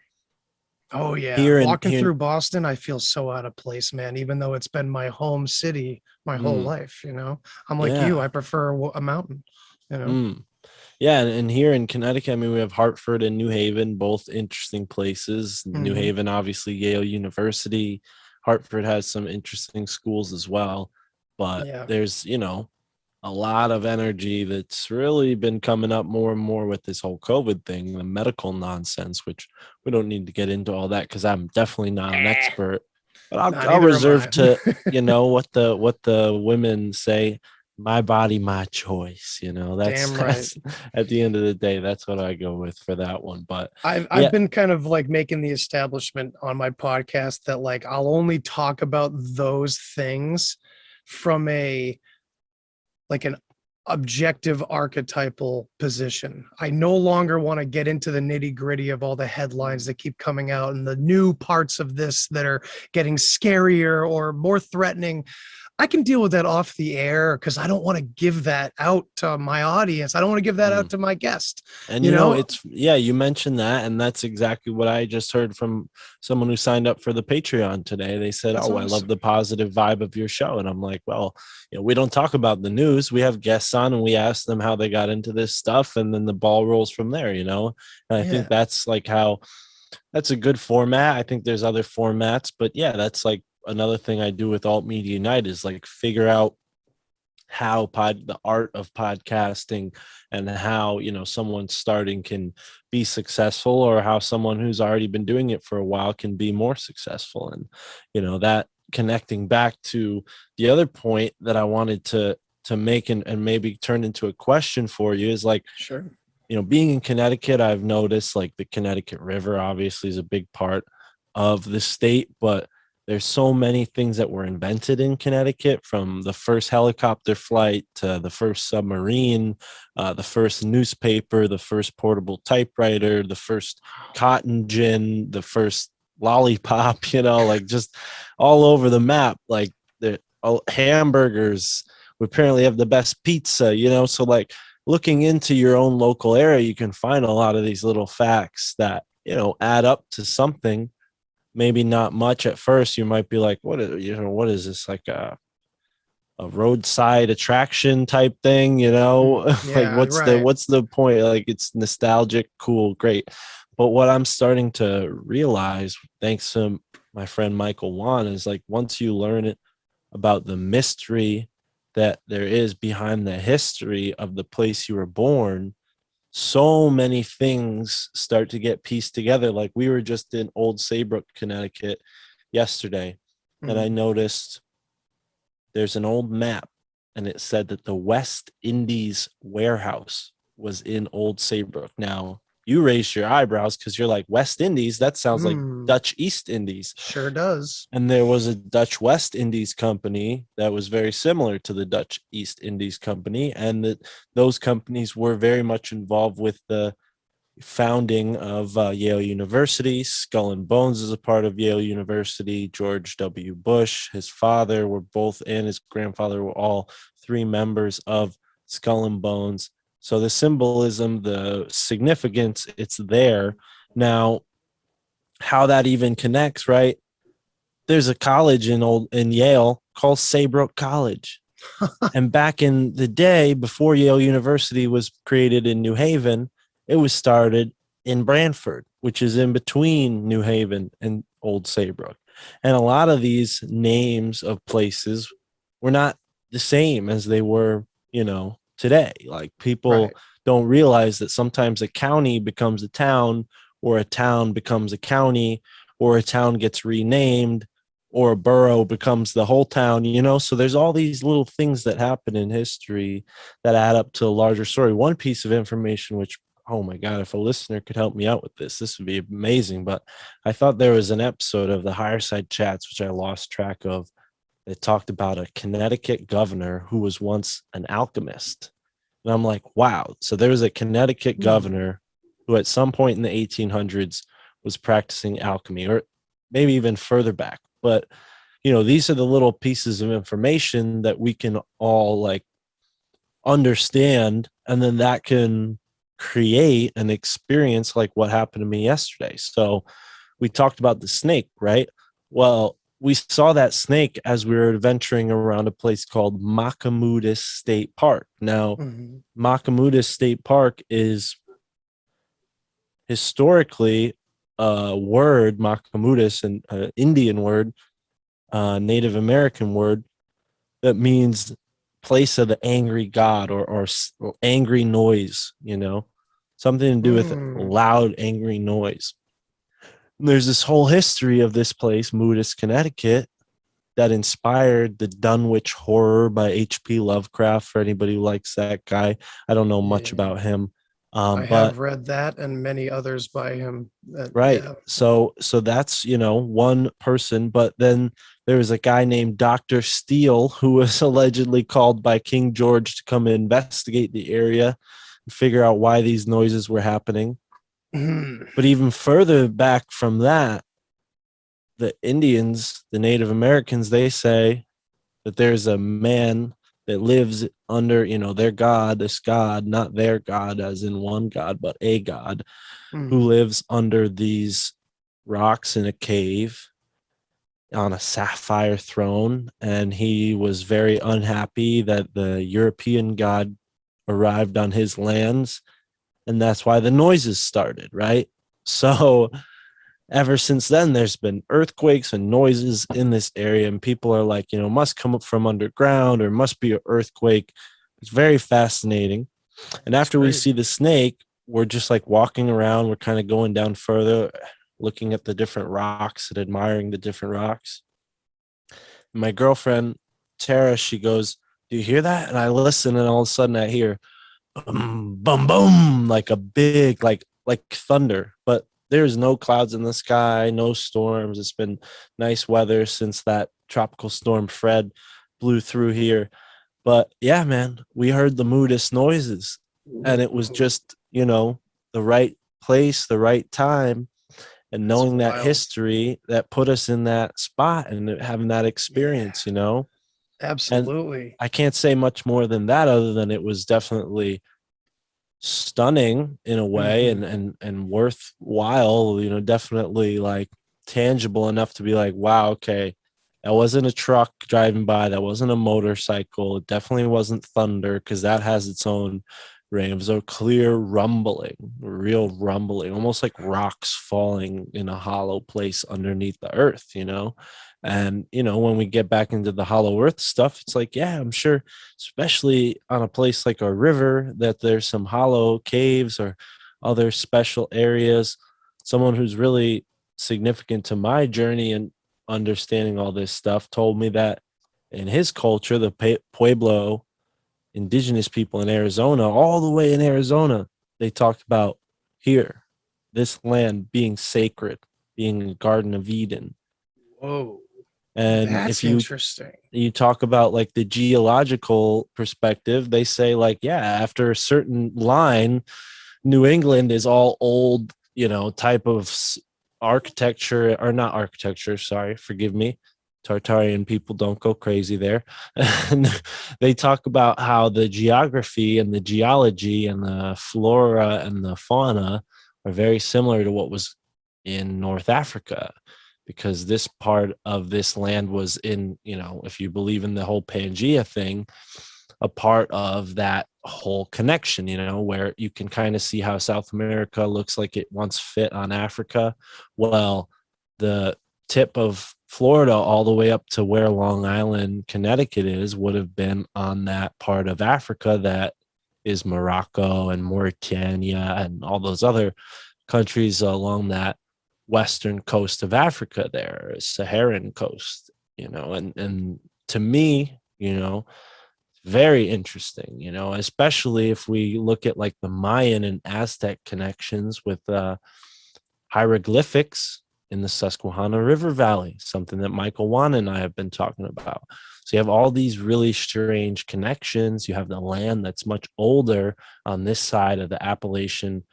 Oh yeah, here walking through Boston, I feel so out of place, man. Even though it's been my home city my whole life, you know. I'm like you. I prefer a mountain, you know. Yeah, and here in Connecticut, I mean, we have Hartford and New Haven, both interesting places. New Haven, obviously, Yale University. Hartford has some interesting schools as well, but there's, you know, a lot of energy that's really been coming up more and more with this whole COVID thing, the medical nonsense, which we don't need to get into all that because I'm definitely not an expert. But I'll reserve to, you know, what the women say. My body, my choice. You know, that's at the end of the day, that's what I go with for that one. But I've been kind of like making the establishment on my podcast that like I'll only talk about those things from an objective archetypal position. I no longer want to get into the nitty gritty of all the headlines that keep coming out and the new parts of this that are getting scarier or more threatening. I can deal with that off the air because I don't want to give that out to my audience. I don't want to give that out to my guest. And you know, it's you mentioned that, and that's exactly what I just heard from someone who signed up for the Patreon today. They said, "Oh, awesome. I love the positive vibe of your show." And I'm like, well, you know, we don't talk about the news. We have guests on and we ask them how they got into this stuff, and then the ball rolls from there, you know. And I think that's like that's a good format. I think there's other formats, but yeah, that's like another thing I do with Alt Media Unite is like figure out how the art of podcasting and how, you know, someone starting can be successful or how someone who's already been doing it for a while can be more successful. And, you know, that connecting back to the other point that I wanted to make and maybe turn into a question for you is like, sure. You know, being in Connecticut, I've noticed like the Connecticut River obviously is a big part of the state, but there's so many things that were invented in Connecticut, from the first helicopter flight to the first submarine, the first newspaper, the first portable typewriter, the first cotton gin, the first lollipop, you know, like just all over the map. Like the hamburgers, we apparently have the best pizza, you know, so like looking into your own local area, you can find a lot of these little facts that, you know, add up to something. Maybe not much at first. You might be like, what is this, like a roadside attraction type thing, you know? Like what's the point? Like it's nostalgic, cool, great. But what I'm starting to realize, thanks to my friend Michael Wan, is like once you learn it about the mystery that there is behind the history of the place you were born, so many things start to get pieced together. Like we were just in Old Saybrook, Connecticut yesterday, and I noticed there's an old map and it said that the West Indies warehouse was in Old Saybrook. Now, you raised your eyebrows because you're like, West Indies? That sounds like Dutch East Indies. Sure does. And there was a Dutch West Indies company that was very similar to the Dutch East Indies company. And those companies were very much involved with the founding of Yale University. Skull and Bones is a part of Yale University. George W. Bush, his father, and his grandfather were all three members of Skull and Bones. So the symbolism, the significance, it's there. Now, how that even connects, right? There's a college in Yale called Saybrook College. And back in the day, before Yale University was created in New Haven, it was started in Branford, which is in between New Haven and Old Saybrook. And a lot of these names of places were not the same as they were, you know, today. Like people don't realize that sometimes a county becomes a town, or a town becomes a county, or a town gets renamed, or a borough becomes the whole town, you know? So there's all these little things that happen in history that add up to a larger story. One piece of information, which, oh my God, if a listener could help me out with this would be amazing. But I thought there was an episode of the Higher Side Chats, which I lost track of, that talked about a Connecticut governor who was once an alchemist. And I'm like, wow. So there was a Connecticut governor who at some point in the 1800s was practicing alchemy, or maybe even further back. But these are the little pieces of information that we can all like understand, and then that can create an experience like what happened to me yesterday. So we talked about the snake, right? Well, we saw that snake as we were adventuring around a place called Moccasin State Park. Now, Moccasin State Park is historically a word, Moccasin, an Indian word, Native American word, that means place of the angry god, or angry noise, something to do with loud, angry noise. And there's this whole history of this place, Moodus, Connecticut, that inspired the Dunwich Horror by H.P. Lovecraft. For anybody who likes that guy, I don't know much about him. I but have read that and many others by him. Right. Yeah. So that's, one person, but then there was a guy named Dr. Steele who was allegedly called by King George to come investigate the area and figure out why these noises were happening. But even further back from that, the Indians, the Native Americans, they say that there's a man that lives under, their god, this god, not their god as in one god, but a god, who lives under these rocks in a cave on a sapphire throne. And he was very unhappy that the European god arrived on his lands. And that's why the noises started, right? So ever since then, there's been earthquakes and noises in this area, and people are like, must come up from underground or must be an earthquake. It's very fascinating. And after we see the snake, we're just like walking around. We're kind of going down further, looking at the different rocks and admiring the different rocks. And my girlfriend, Tara, she goes, "Do you hear that?" And I listen, and all of a sudden I hear boom, boom, boom, like a big, like thunder. But there's no clouds in the sky, no storms. It's been nice weather since that tropical storm Fred blew through here. But yeah, man, we heard the Moodus noises, and it was just, the right place, the right time, and knowing that history that put us in that spot and having that experience, Absolutely. And I can't say much more than that, other than it was definitely stunning in a way, and worthwhile, definitely like tangible enough to be like, wow, okay, that wasn't a truck driving by, that wasn't a motorcycle, it definitely wasn't thunder, because that has its own ring. It was a clear rumbling, real rumbling, almost like rocks falling in a hollow place underneath the earth, And, when we get back into the hollow earth stuff, it's like, yeah, I'm sure, especially on a place like a river, that there's some hollow caves or other special areas. Someone who's really significant to my journey and understanding all this stuff told me that in his culture, the Pueblo indigenous people in Arizona, all the way in Arizona, they talked about here, this land being sacred, being a Garden of Eden. Whoa. And that's if you interesting. You talk about like the geological perspective, they say like, yeah, after a certain line, New England is all old, type of architecture, or not architecture, sorry, forgive me. Tartarian people, don't go crazy there. And they talk about how the geography and the geology and the flora and the fauna are very similar to what was in North Africa, because this part of this land was in, if you believe in the whole Pangea thing, a part of that whole connection, where you can kind of see how South America looks like it once fit on Africa. Well, the tip of Florida all the way up to where Long Island, Connecticut is, would have been on that part of Africa that is Morocco and Mauritania and all those other countries along that western coast of Africa there, Saharan coast, and to me, very interesting, especially if we look at like the Mayan and Aztec connections with hieroglyphics in the Susquehanna River Valley, something that Michael Wan and I have been talking about. So you have all these really strange connections. You have the land that's much older on this side of the Appalachian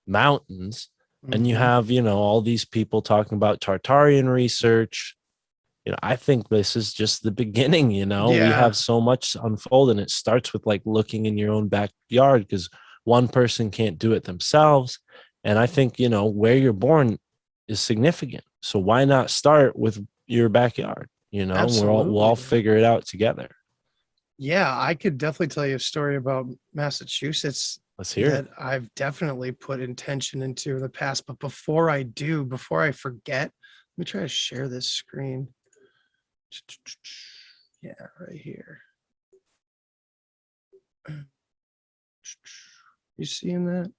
Mountains. And you have, all these people talking about Tartarian research, I think this is just the beginning. We Yeah, have so much to unfold, and it starts with like looking in your own backyard, because one person can't do it themselves. And I think, where you're born is significant. So why not start with your backyard? We'll all absolutely. figure it out together. Yeah, I could definitely tell you a story about Massachusetts Let's hear that it. I've definitely put intention into in the past. But before I forget, let me try to share this screen. Yeah, right here. You seeing that?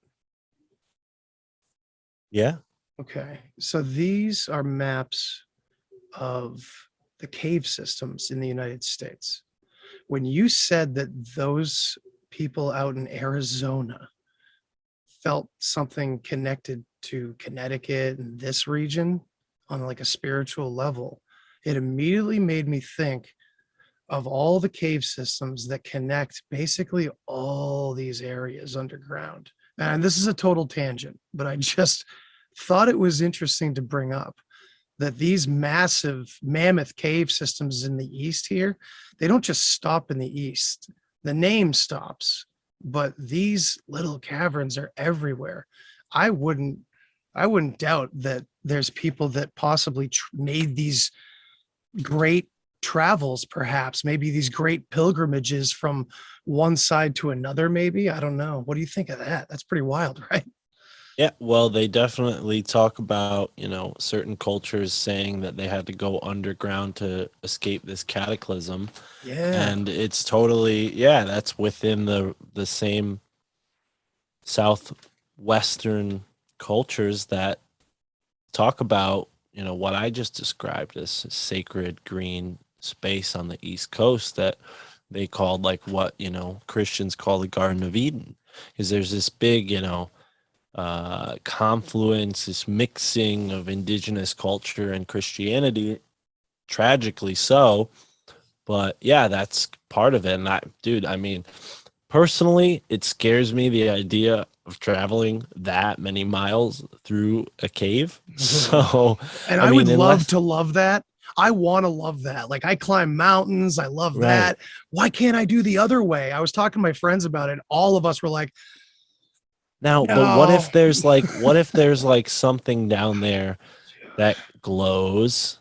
Yeah. Okay. So these are maps of the cave systems in the United States. When you said that those people out in Arizona felt something connected to Connecticut and this region on like a spiritual level, it immediately made me think of all the cave systems that connect basically all these areas underground. And this is a total tangent, but I just thought it was interesting to bring up that these massive mammoth cave systems in the east here, they don't just stop in the east. The name stops, but these little caverns are everywhere. I wouldn't I wouldn't doubt that there's people that possibly made these great travels, perhaps maybe these great pilgrimages from one side to another. Maybe, I don't know. What do you think of that? That's pretty wild, right? Yeah, well, they definitely talk about, certain cultures saying that they had to go underground to escape this cataclysm. Yeah, And it's totally, yeah, that's within the same southwestern cultures that talk about, what I just described as sacred green space on the East Coast that they called like what, Christians call the Garden of Eden. Because there's this big, confluence, this mixing of indigenous culture and Christianity, tragically so. But yeah, that's part of it. And I mean, personally, it scares me, the idea of traveling that many miles through a cave. So, and I I would mean, love unless, to love that. I want to love that. Like, I climb mountains. I love right that. Why can't I do the other way? I was talking to my friends about it. All of us were like, now, but no. what if there's like something down there that glows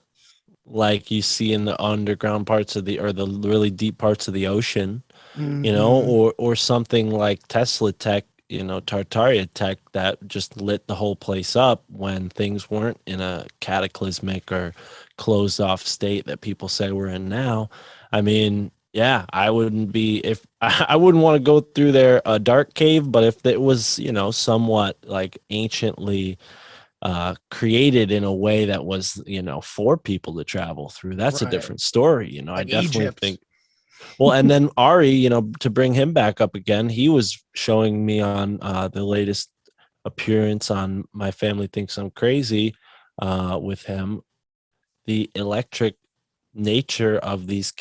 like you see in the underground parts of the, or the really deep parts of the ocean, Mhm. or something like Tesla tech, Tartaria tech that just lit the whole place up when things weren't in a cataclysmic or closed off state that people say we're in now. I mean, yeah, I wouldn't be, if I wouldn't want to go through there a dark cave, but if it was, somewhat like anciently created in a way that was, for people to travel through, that's a Right. different story. I Like definitely Egypt. think, well, and then Ari, to bring him back up again, he was showing me on the latest appearance on My Family Thinks I'm Crazy with him, the electric nature of these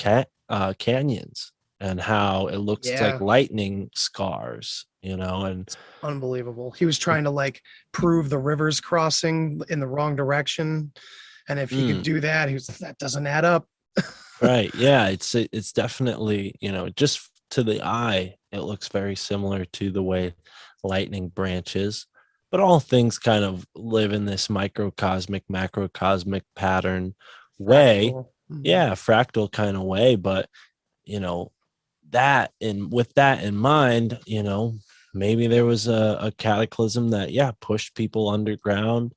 canyons and how it looks like Yeah. lightning scars, and It's unbelievable. He was trying to like prove the rivers crossing in the wrong direction. And if he could mm, do that, he was that doesn't add up. right, yeah, it's definitely, just to the eye, it looks very similar to the way lightning branches, but all things kind of live in this microcosmic, macrocosmic pattern way. Fractal. Mhm. Yeah, fractal kind of way. But you know that, and with that in mind, maybe there was a cataclysm that, yeah, pushed people underground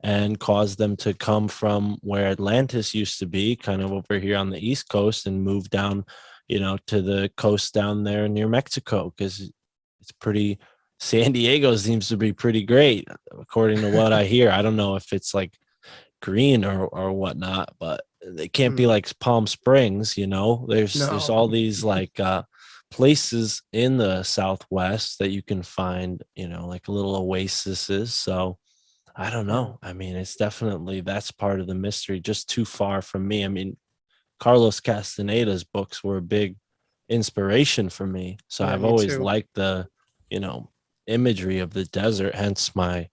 and caused them to come from where Atlantis used to be, kind of over here on the East Coast, and move down, to the coast down there near Mexico, because it's pretty, San Diego seems to be pretty great according to what I hear. I don't know if it's like green or whatnot, but it can't be Mm, like Palm Springs. There's no. all these like places in the Southwest that you can find, like little oases. So I don't Yeah. know. I mean, it's definitely, that's part of the mystery, just too far from me. I mean, Carlos Castaneda's books were a big inspiration for me, so Yeah, I've me always too. liked the, you know imagery of the desert, hence my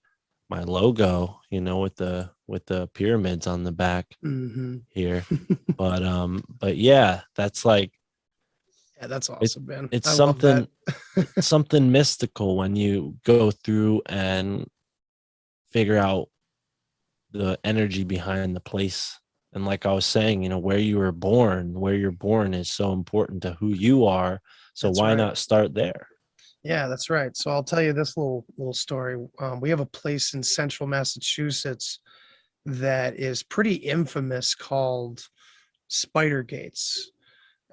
logo, with the with the pyramids on the back Mm-hmm. here. But yeah, that's like, Yeah, that's awesome, man. it's I love that. something mystical when you go through and figure out the energy behind the place. And like I was saying, where you're born is so important to who you are. So That's why right. not start there? Yeah, that's right. So I'll tell you this little story. We have a place in central Massachusetts that is pretty infamous called Spider Gates,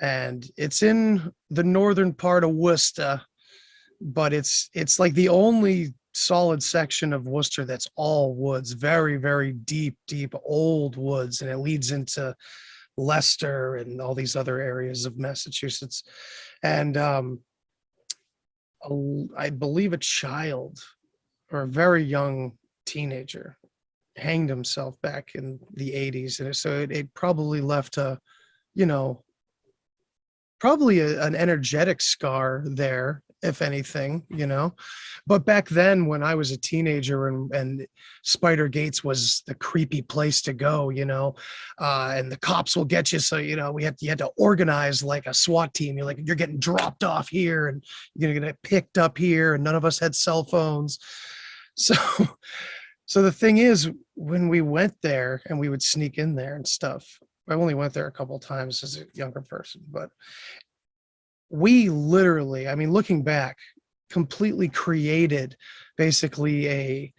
and it's in the northern part of Worcester, but it's like the only solid section of Worcester that's all woods, very, very deep old woods, and it leads into Leicester and all these other areas of Massachusetts. And I believe a child or a very young teenager hanged himself back in the 80s, and so it probably left a, you know, probably an energetic scar there, if anything, but back then when I was a teenager, and Spider Gates was the creepy place to go, and the cops will get you, so you had to organize like a SWAT team. You're getting dropped off here and you're gonna get picked up here, and none of us had cell phones. So so the thing is, when we went there and we would sneak in there and stuff, I only went there a couple of times as a younger person, but we literally, I mean, looking back, completely created basically a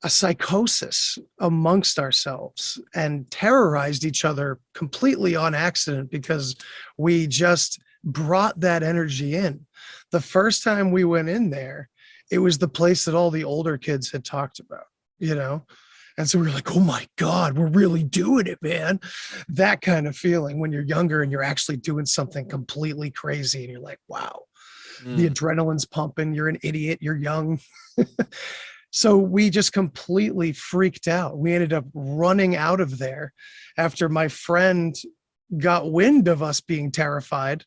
psychosis amongst ourselves and terrorized each other completely on accident because we just brought that energy in. The first time we went in there, it was the place that all the older kids had talked about, And so we were like, oh my God, we're really doing it, man. That kind of feeling when you're younger and you're actually doing something completely crazy and you're like, wow, the adrenaline's pumping. You're an idiot. You're young. So we just completely freaked out. We ended up running out of there after my friend got wind of us being terrified.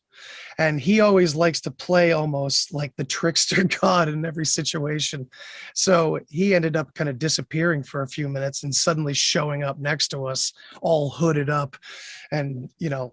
And he always likes to play almost like the trickster god in every situation. So he ended up kind of disappearing for a few minutes and suddenly showing up next to us, all hooded up, and,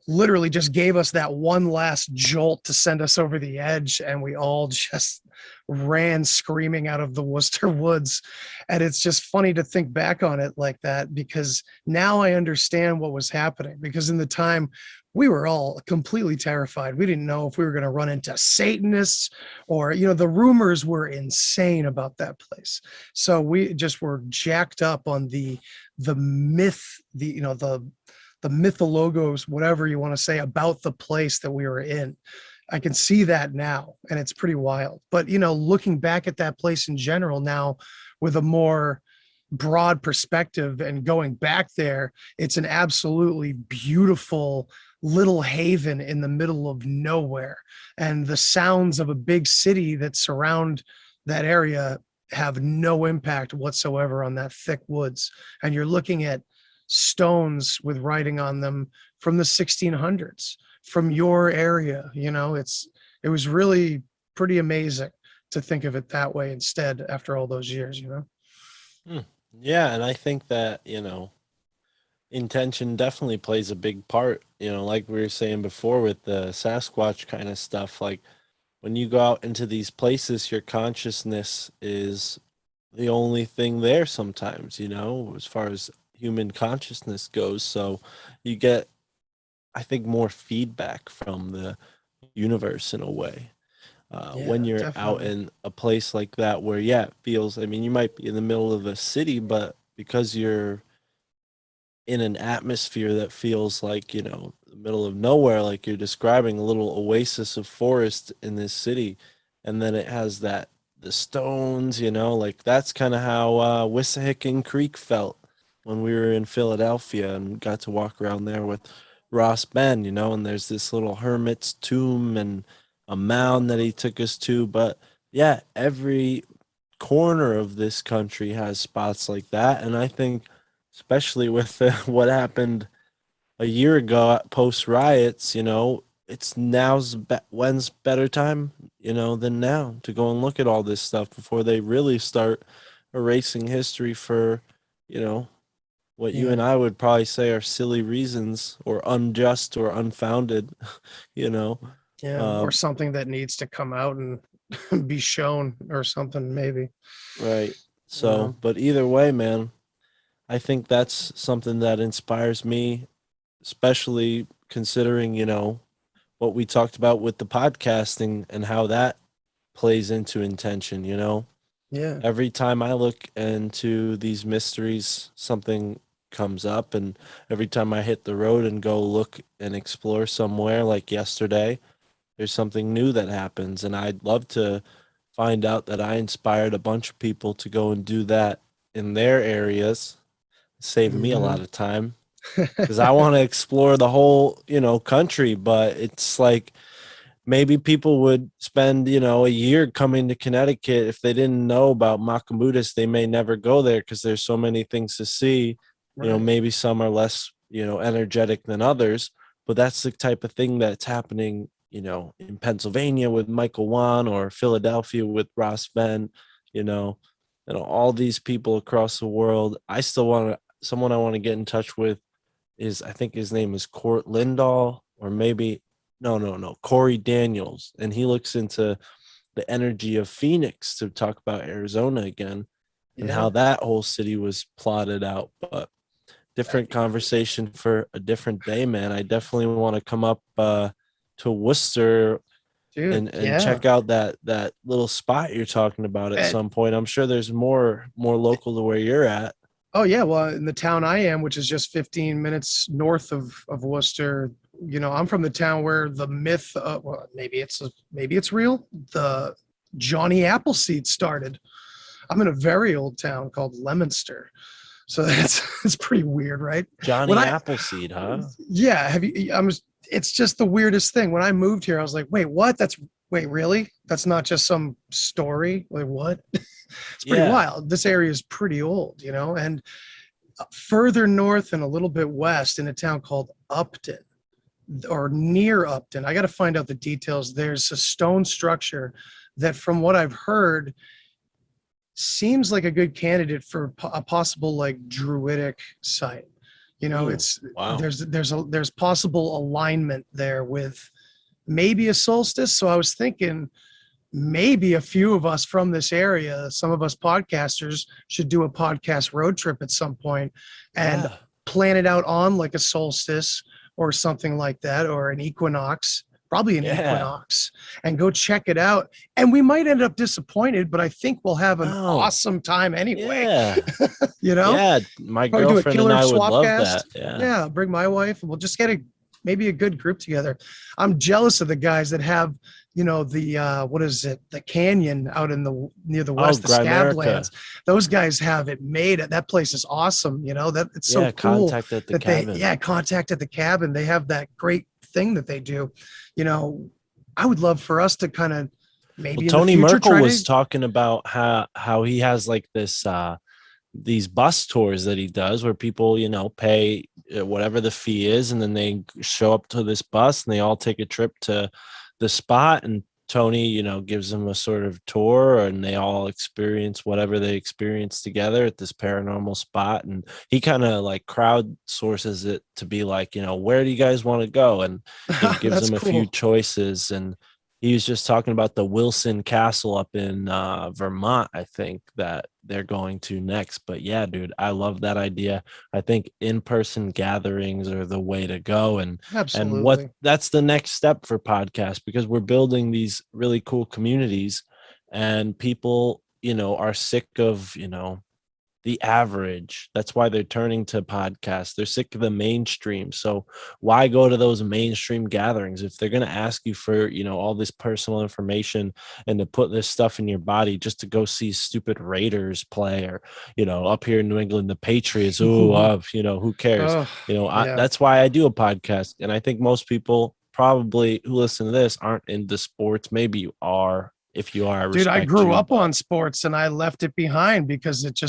literally just gave us that one last jolt to send us over the edge. And we all just ran screaming out of the Worcester woods. And it's just funny to think back on it like that, because now I understand what was happening, because in the time we were all completely terrified. We didn't know if we were going to run into Satanists or, the rumors were insane about that place. So we just were jacked up on the myth, the mythologos, whatever you want to say about the place that we were in. I can see that now, and it's pretty wild. But, looking back at that place in general now with a more broad perspective and going back there, it's an absolutely beautiful little haven in the middle of nowhere. And the sounds of a big city that surround that area have no impact whatsoever on that thick woods. And you're looking at stones with writing on them from the 1600s from your area. It was really pretty amazing to think of it that way instead after all those years. Yeah, and I think that, intention definitely plays a big part, like we were saying before with the Sasquatch kind of stuff. Like when you go out into these places, your consciousness is the only thing there sometimes, as far as human consciousness goes. So you get, I think, more feedback from the universe in a way. When you're out Definitely. in a place like that where, it feels, I mean, you might be in the middle of a city, but because you're in an atmosphere that feels like, the middle of nowhere, like you're describing, a little oasis of forest in this city, and then it has the stones, like that's kind of how Wissahickon Creek felt when we were in Philadelphia and got to walk around there with Ross Ben, and there's this little hermit's tomb and a mound that he took us to. But yeah, every corner of this country has spots like that. And I think, especially with what happened a year ago post riots, it's when's better time, than now to go and look at all this stuff before they really start erasing history for, what you and I would probably say are silly reasons or unjust or unfounded, you know. or something that needs to come out and be shown or something, maybe. Right. So, but either way, man, I think that's something that inspires me, especially considering, what we talked about with the podcasting and how that plays into intention, Yeah. Every time I look into these mysteries, something comes up, and every time I hit the road and go look and explore somewhere like yesterday, there's something new that happens. And I'd love to find out that I inspired a bunch of people to go and do that in their areas, saving me a lot of time because I want to explore the whole, country. But it's like maybe people would spend, a year coming to Connecticut. If they didn't know about Maccamutis, they may never go there because there's so many things to see. Right. Maybe some are less, energetic than others, but that's the type of thing that's happening, in Pennsylvania with Michael Wan or Philadelphia with Ross Ben, all these people across the world. I still someone I want to get in touch with is, I think his name is Court Lindahl, or maybe no, Corey Daniels. And he looks into the energy of Phoenix to talk about Arizona again and how that whole city was plotted out. But different conversation for a different day, man. I definitely want to come up to Worcester, Dude, and check out that little spot you're talking about at some point. I'm sure there's more local to where you're at. Oh yeah, well, in the town I am, which is just 15 minutes north of Worcester, I'm from the town where the myth, well, maybe it's real, the Johnny Appleseed started. I'm in a very old town called Leominster, so it's pretty weird, right? Johnny Appleseed, huh? Yeah, it's just the weirdest thing. When I moved here, I was like, wait, what? Wait, really? That's not just some story? Like, what? It's pretty wild. This area is pretty old, and further north and a little bit west in a town called Upton, or near Upton. I got to find out the details. There's a stone structure that, from what I've heard, seems like a good candidate for a possible like druidic site. It's wow. There's possible alignment there with maybe a solstice. So I was thinking maybe a few of us from this area, some of us podcasters, should do a podcast road trip at some point and plan it out on like a solstice or something like that, or an equinox, probably an equinox, and go check it out. And we might end up disappointed, but I think we'll have an awesome time anyway. Yeah, my Probably girlfriend and I would love that. Yeah, bring my wife and we'll just get maybe a good group together. I'm jealous of the guys that have, the what is it? The canyon out near the west, the Scablands. Those guys have it made. That place is awesome. That it's so cool. Contact at the cabin. Contact at the cabin. They have that great thing that they do. I would love for us to kind of maybe Tony Merkel was talking about how he has like this these bus tours that he does where people pay whatever the fee is, and then they show up to this bus and they all take a trip to the spot, and Tony gives them a sort of tour, and they all experience whatever they experience together at this paranormal spot. And he kind of like crowdsources it to be like, where do you guys want to go, and he gives them a few choices. And he was just talking about the Wilson Castle up in Vermont, I think, that they're going to next. But yeah, dude, I love that idea. I think in-person gatherings are the way to go. And that's the next step for podcasts, because we're building these really cool communities, and people, are sick of, the average. That's why they're turning to podcasts. They're sick of the mainstream. So why go to those mainstream gatherings if they're going to ask you for, all this personal information and to put this stuff in your body just to go see stupid Raiders play, or, up here in New England, the Patriots, who cares? That's why I do a podcast. And I think most people probably who listen to this aren't into sports. Maybe you are. If you are, dude, I grew up on sports and I left it behind because it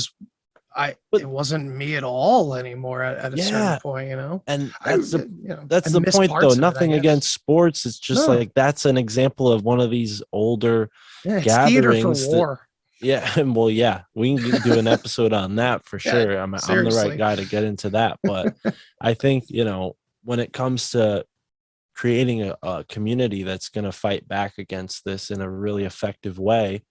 it wasn't me at all anymore at a certain point, And that's the point, though. Nothing against sports. It's just like that's an example of one of these older gatherings. Theater for war. Yeah, well, yeah, we can do an episode on that for Yeah, sure. I'm the seriously. right guy to get into that, but I think, when it comes to creating a community that's going to fight back against this in a really effective way,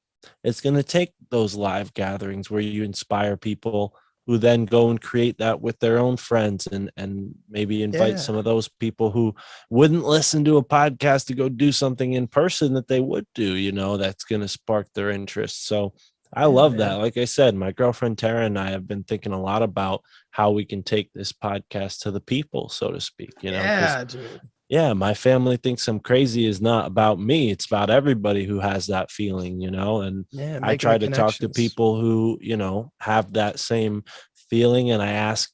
it's going to take those live gatherings where you inspire people who then go and create that with their own friends, and maybe invite Yeah. some of those people who wouldn't listen to a podcast to go do something in person that they would do, that's going to spark their interest. So I love man. that. Like I said, my girlfriend Tara and I have been thinking a lot about how we can take this podcast to the people, so to speak, 'cause Yeah, dude. yeah, my family thinks I'm crazy is not about me. It's about everybody who has that feeling, and Yeah, I making try the to talk to connections. people who, have that same feeling. And I ask,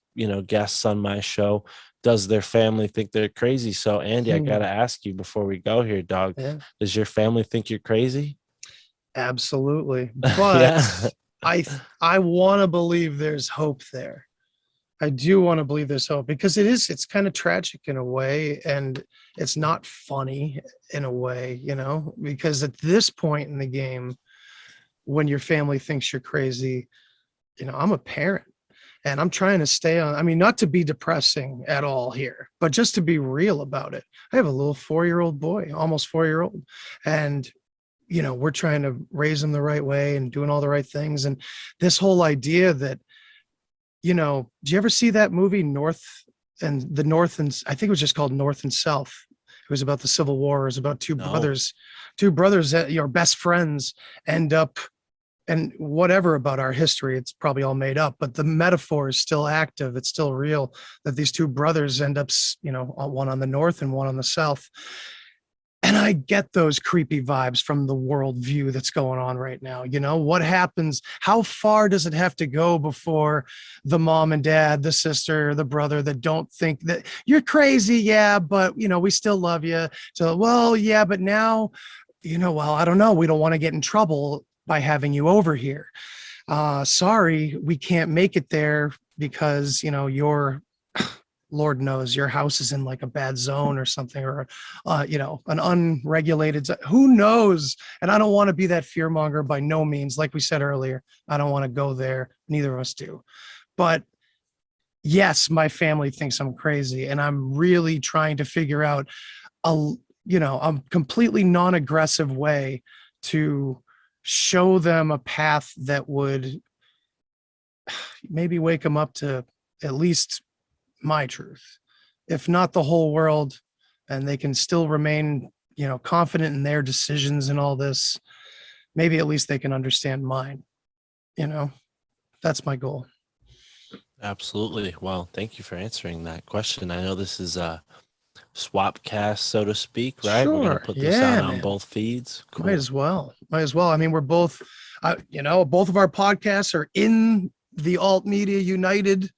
guests on my show, does their family think they're crazy? So Andy, I got to ask you before we go here, dog, Yeah, does your family think you're crazy? absolutely. But Yeah. I want to believe there's hope there. I do want to believe there's hope because it's kind of tragic in a way, and it's not funny in a way, because at this point in the game, when your family thinks you're crazy, I'm a parent and I'm trying to stay on. I mean, not to be depressing at all here, but just to be real about it. I have a little 4-year-old boy, almost 4-year-old, and we're trying to raise him the right way and doing all the right things. And this whole idea that, do you ever see that movie North and I think it was just called North and South. It was about the Civil War. It was about two No. brothers that are best friends end up, and whatever about our history, it's probably all made up, but the metaphor is still active. It's still real that these two brothers end up, one on the North and one on the South. And I get those creepy vibes from the worldview that's going on right now. What happens? How far does it have to go before the mom and dad, the sister, the brother that don't think that you're crazy? Yeah, but we still love you. So, well, yeah, but now, well, I don't know. We don't want to get in trouble by having you over here. Sorry, we can't make it there because, you're Lord knows your house is in like a bad zone or something, or, an unregulated, who knows? And I don't want to be that fear monger by no means. Like we said earlier, I don't want to go there. Neither of us do. But yes, my family thinks I'm crazy, and I'm really trying to figure out a completely non-aggressive way to show them a path that would maybe wake them up to at least my truth, if not the whole world, and they can still remain, confident in their decisions and all this. Maybe at least they can understand mine. That's my goal. Absolutely. Well, thank you for answering that question. I know this is a swap cast, so to speak, right? We're going to put this out on both feeds. Cool. Might as well. I mean, we're both, both of our podcasts are in the Alt Media United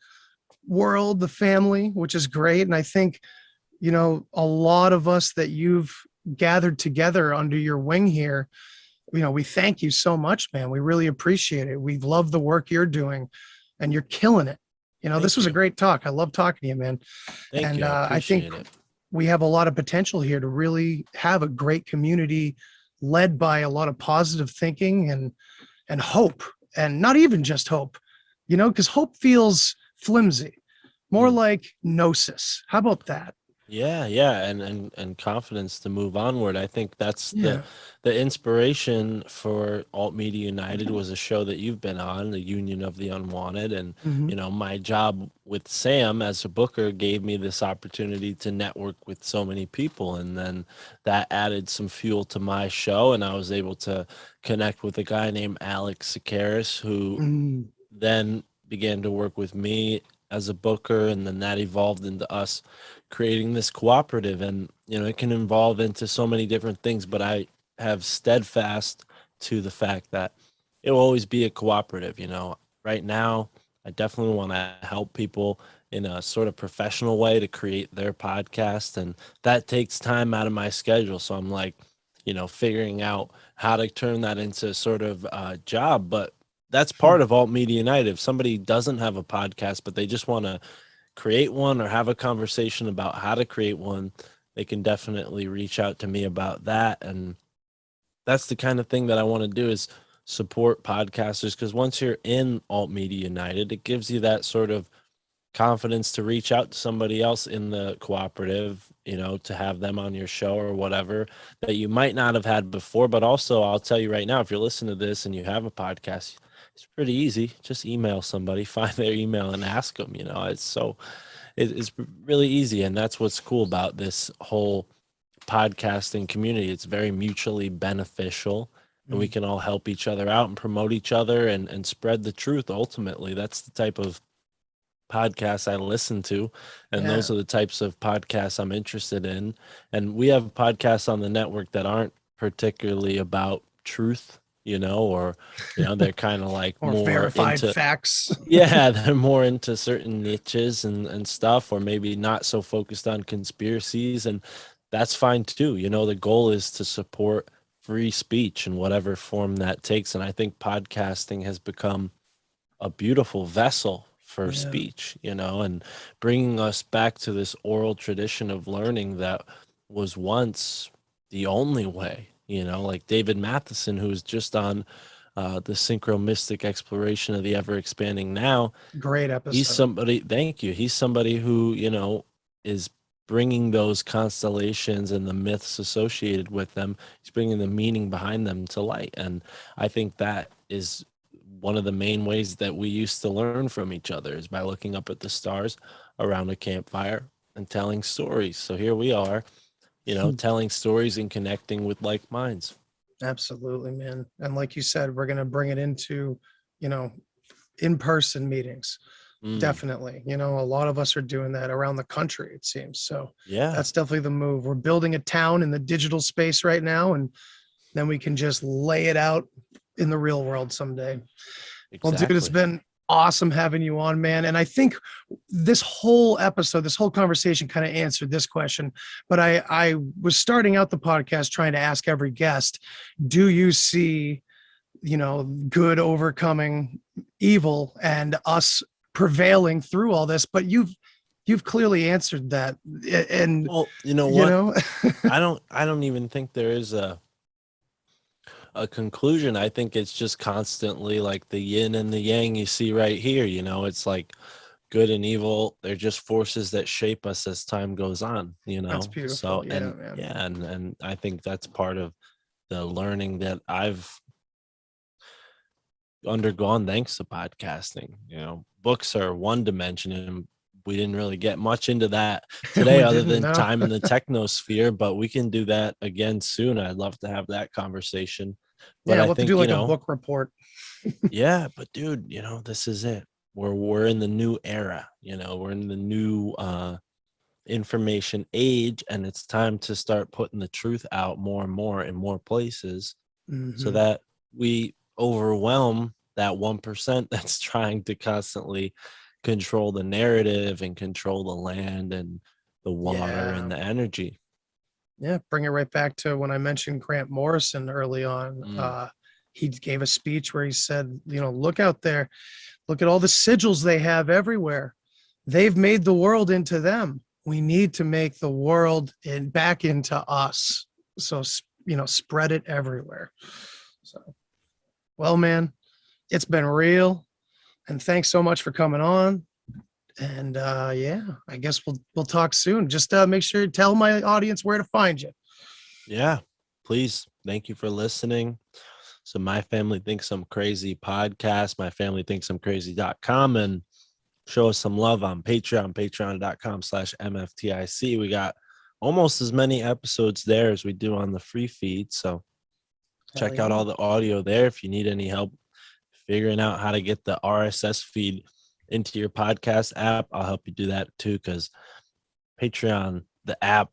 world, the family, which is great. And I think, a lot of us that you've gathered together under your wing here, we thank you so much, man. We really appreciate it. We love the work you're doing, and you're killing it. This was a great talk. I love talking to you, man. Thank you. I think we have a lot of potential here to really have a great community led by a lot of positive thinking and hope, and not even just hope, because hope feels flimsy, more like gnosis. How about that? Yeah, and confidence to move onward. I think that's the inspiration for Alt Media United was a show that you've been on, the Union of the Unwanted, and my job with Sam as a booker gave me this opportunity to network with so many people, and then that added some fuel to my show, and I was able to connect with a guy named Alex Sakaris, who then began to work with me as a booker, and then that evolved into us creating this cooperative. And it can evolve into so many different things, but I have steadfast to the fact that it will always be a cooperative. Right now I definitely want to help people in a sort of professional way to create their podcast, and that takes time out of my schedule. So I'm like, figuring out how to turn that into sort of a job. But that's part of Alt Media United. If somebody doesn't have a podcast, but they just want to create one or have a conversation about how to create one, they can definitely reach out to me about that. And that's the kind of thing that I want to do, is support podcasters, because once you're in Alt Media United, it gives you that sort of confidence to reach out to somebody else in the cooperative, to have them on your show or whatever that you might not have had before. But also, I'll tell you right now, if you're listening to this and you have a podcast, it's pretty easy. Just email somebody, find their email and ask them. It's really easy. And that's what's cool about this whole podcasting community. It's very mutually beneficial, and we can all help each other out and promote each other and spread the truth. Ultimately, that's the type of podcasts I listen to, and those are the types of podcasts I'm interested in. And we have podcasts on the network that aren't particularly about truth, or they're kind of like or more verified into facts. they're more into certain niches and stuff, or maybe not so focused on conspiracies, and that's fine too. The goal is to support free speech in whatever form that takes, and I think podcasting has become a beautiful vessel for speech, and bringing us back to this oral tradition of learning that was once the only way, like David Matheson, who's just on the synchronistic exploration of the ever expanding now. Great episode. He's somebody, thank you. He's somebody who, is bringing those constellations and the myths associated with them. He's bringing the meaning behind them to light. And I think that is one of the main ways that we used to learn from each other, is by looking up at the stars around a campfire and telling stories. So here we are, telling stories and connecting with like minds. Absolutely, man. And like you said, we're going to bring it into, in-person meetings. Definitely. A lot of us are doing that around the country, it seems. So that's definitely the move. We're building a town in the digital space right now, and then we can just lay it out in the real world someday. Exactly. Well, dude, it's been awesome having you on, man. And I think this whole episode, this whole conversation kind of answered this question, but I was starting out the podcast trying to ask every guest, do you see, good overcoming evil and us prevailing through all this? But you've clearly answered that. And well, what? I don't even think there is a conclusion. I think it's just constantly like the yin and the yang you see right here. It's like good and evil. They're just forces that shape us as time goes on. That's beautiful. So man. And I think that's part of the learning that I've undergone thanks to podcasting. Books are one dimension, and we didn't really get much into that today other than time in the technosphere, but we can do that again soon. I'd love to have that conversation. But I think, do like a book report. But dude, this is it. We're in the new era, we're in the new information age, and it's time to start putting the truth out more and more in more places, so that we overwhelm that 1% that's trying to constantly control the narrative and control the land and the water and the energy. Bring it right back to when I mentioned Grant Morrison early on. He gave a speech where he said, look out there, look at all the sigils they have everywhere. They've made the world into them. We need to make the world back into us. So, spread it everywhere. So, well, man, it's been real. And thanks so much for coming on. And I guess we'll talk soon. Just make sure you tell my audience where to find you. Yeah, please. Thank you for listening. So My Family Thinks I'm Crazy podcast, myfamilythinksimcrazy.com, and show us some love on Patreon, patreon.com/MFTIC. We got almost as many episodes there as we do on the free feed. So check out all the audio there. If you need any help figuring out how to get the RSS feed into your podcast app, I'll help you do that too, because Patreon, the app,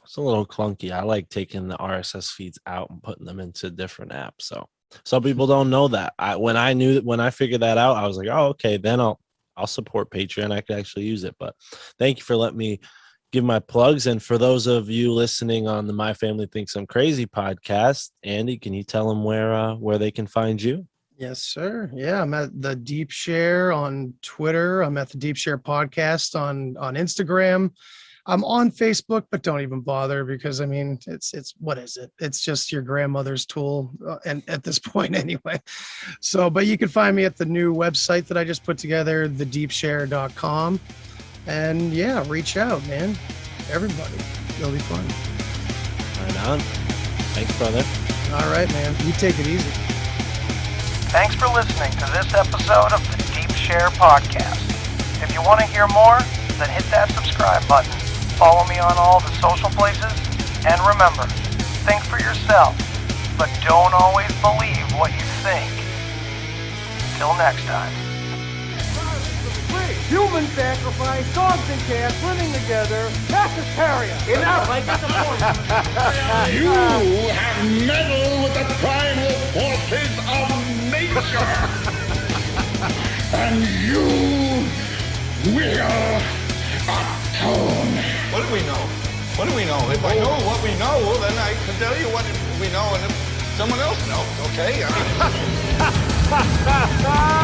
it's a little clunky. I like taking the RSS feeds out and putting them into different apps. So some people don't know that. When I figured that out, I was like, oh, okay, then I'll support Patreon. I could actually use it. But thank you for letting me give my plugs. And for those of you listening on the My Family Thinks I'm Crazy podcast, Andy, can you tell them where they can find you? Yes, sir. Yeah, I'm at the Deep Share on Twitter. I'm at the Deep Share podcast on Instagram. I'm on Facebook, but don't even bother because I mean, it's what is it? It's just your grandmother's tool, and at this point anyway. So, but you can find me at the new website that I just put together, thedeepshare.com. And yeah, reach out, man. Everybody, it'll be fun. Right on. Thanks, brother. All right, man. You take it easy. Thanks for listening to this episode of the Deep Share Podcast. If you want to hear more, then hit that subscribe button. Follow me on all the social places. And remember, think for yourself, but don't always believe what you think. Till next time. Human sacrifice, dogs and cats living together, Tartaria. Enough, I get the point. You have meddled with the primal forces of nature. And you will atone. What do we know? What do we know? If I know what we know, then I can tell you what we know, and if someone else knows, okay? I mean...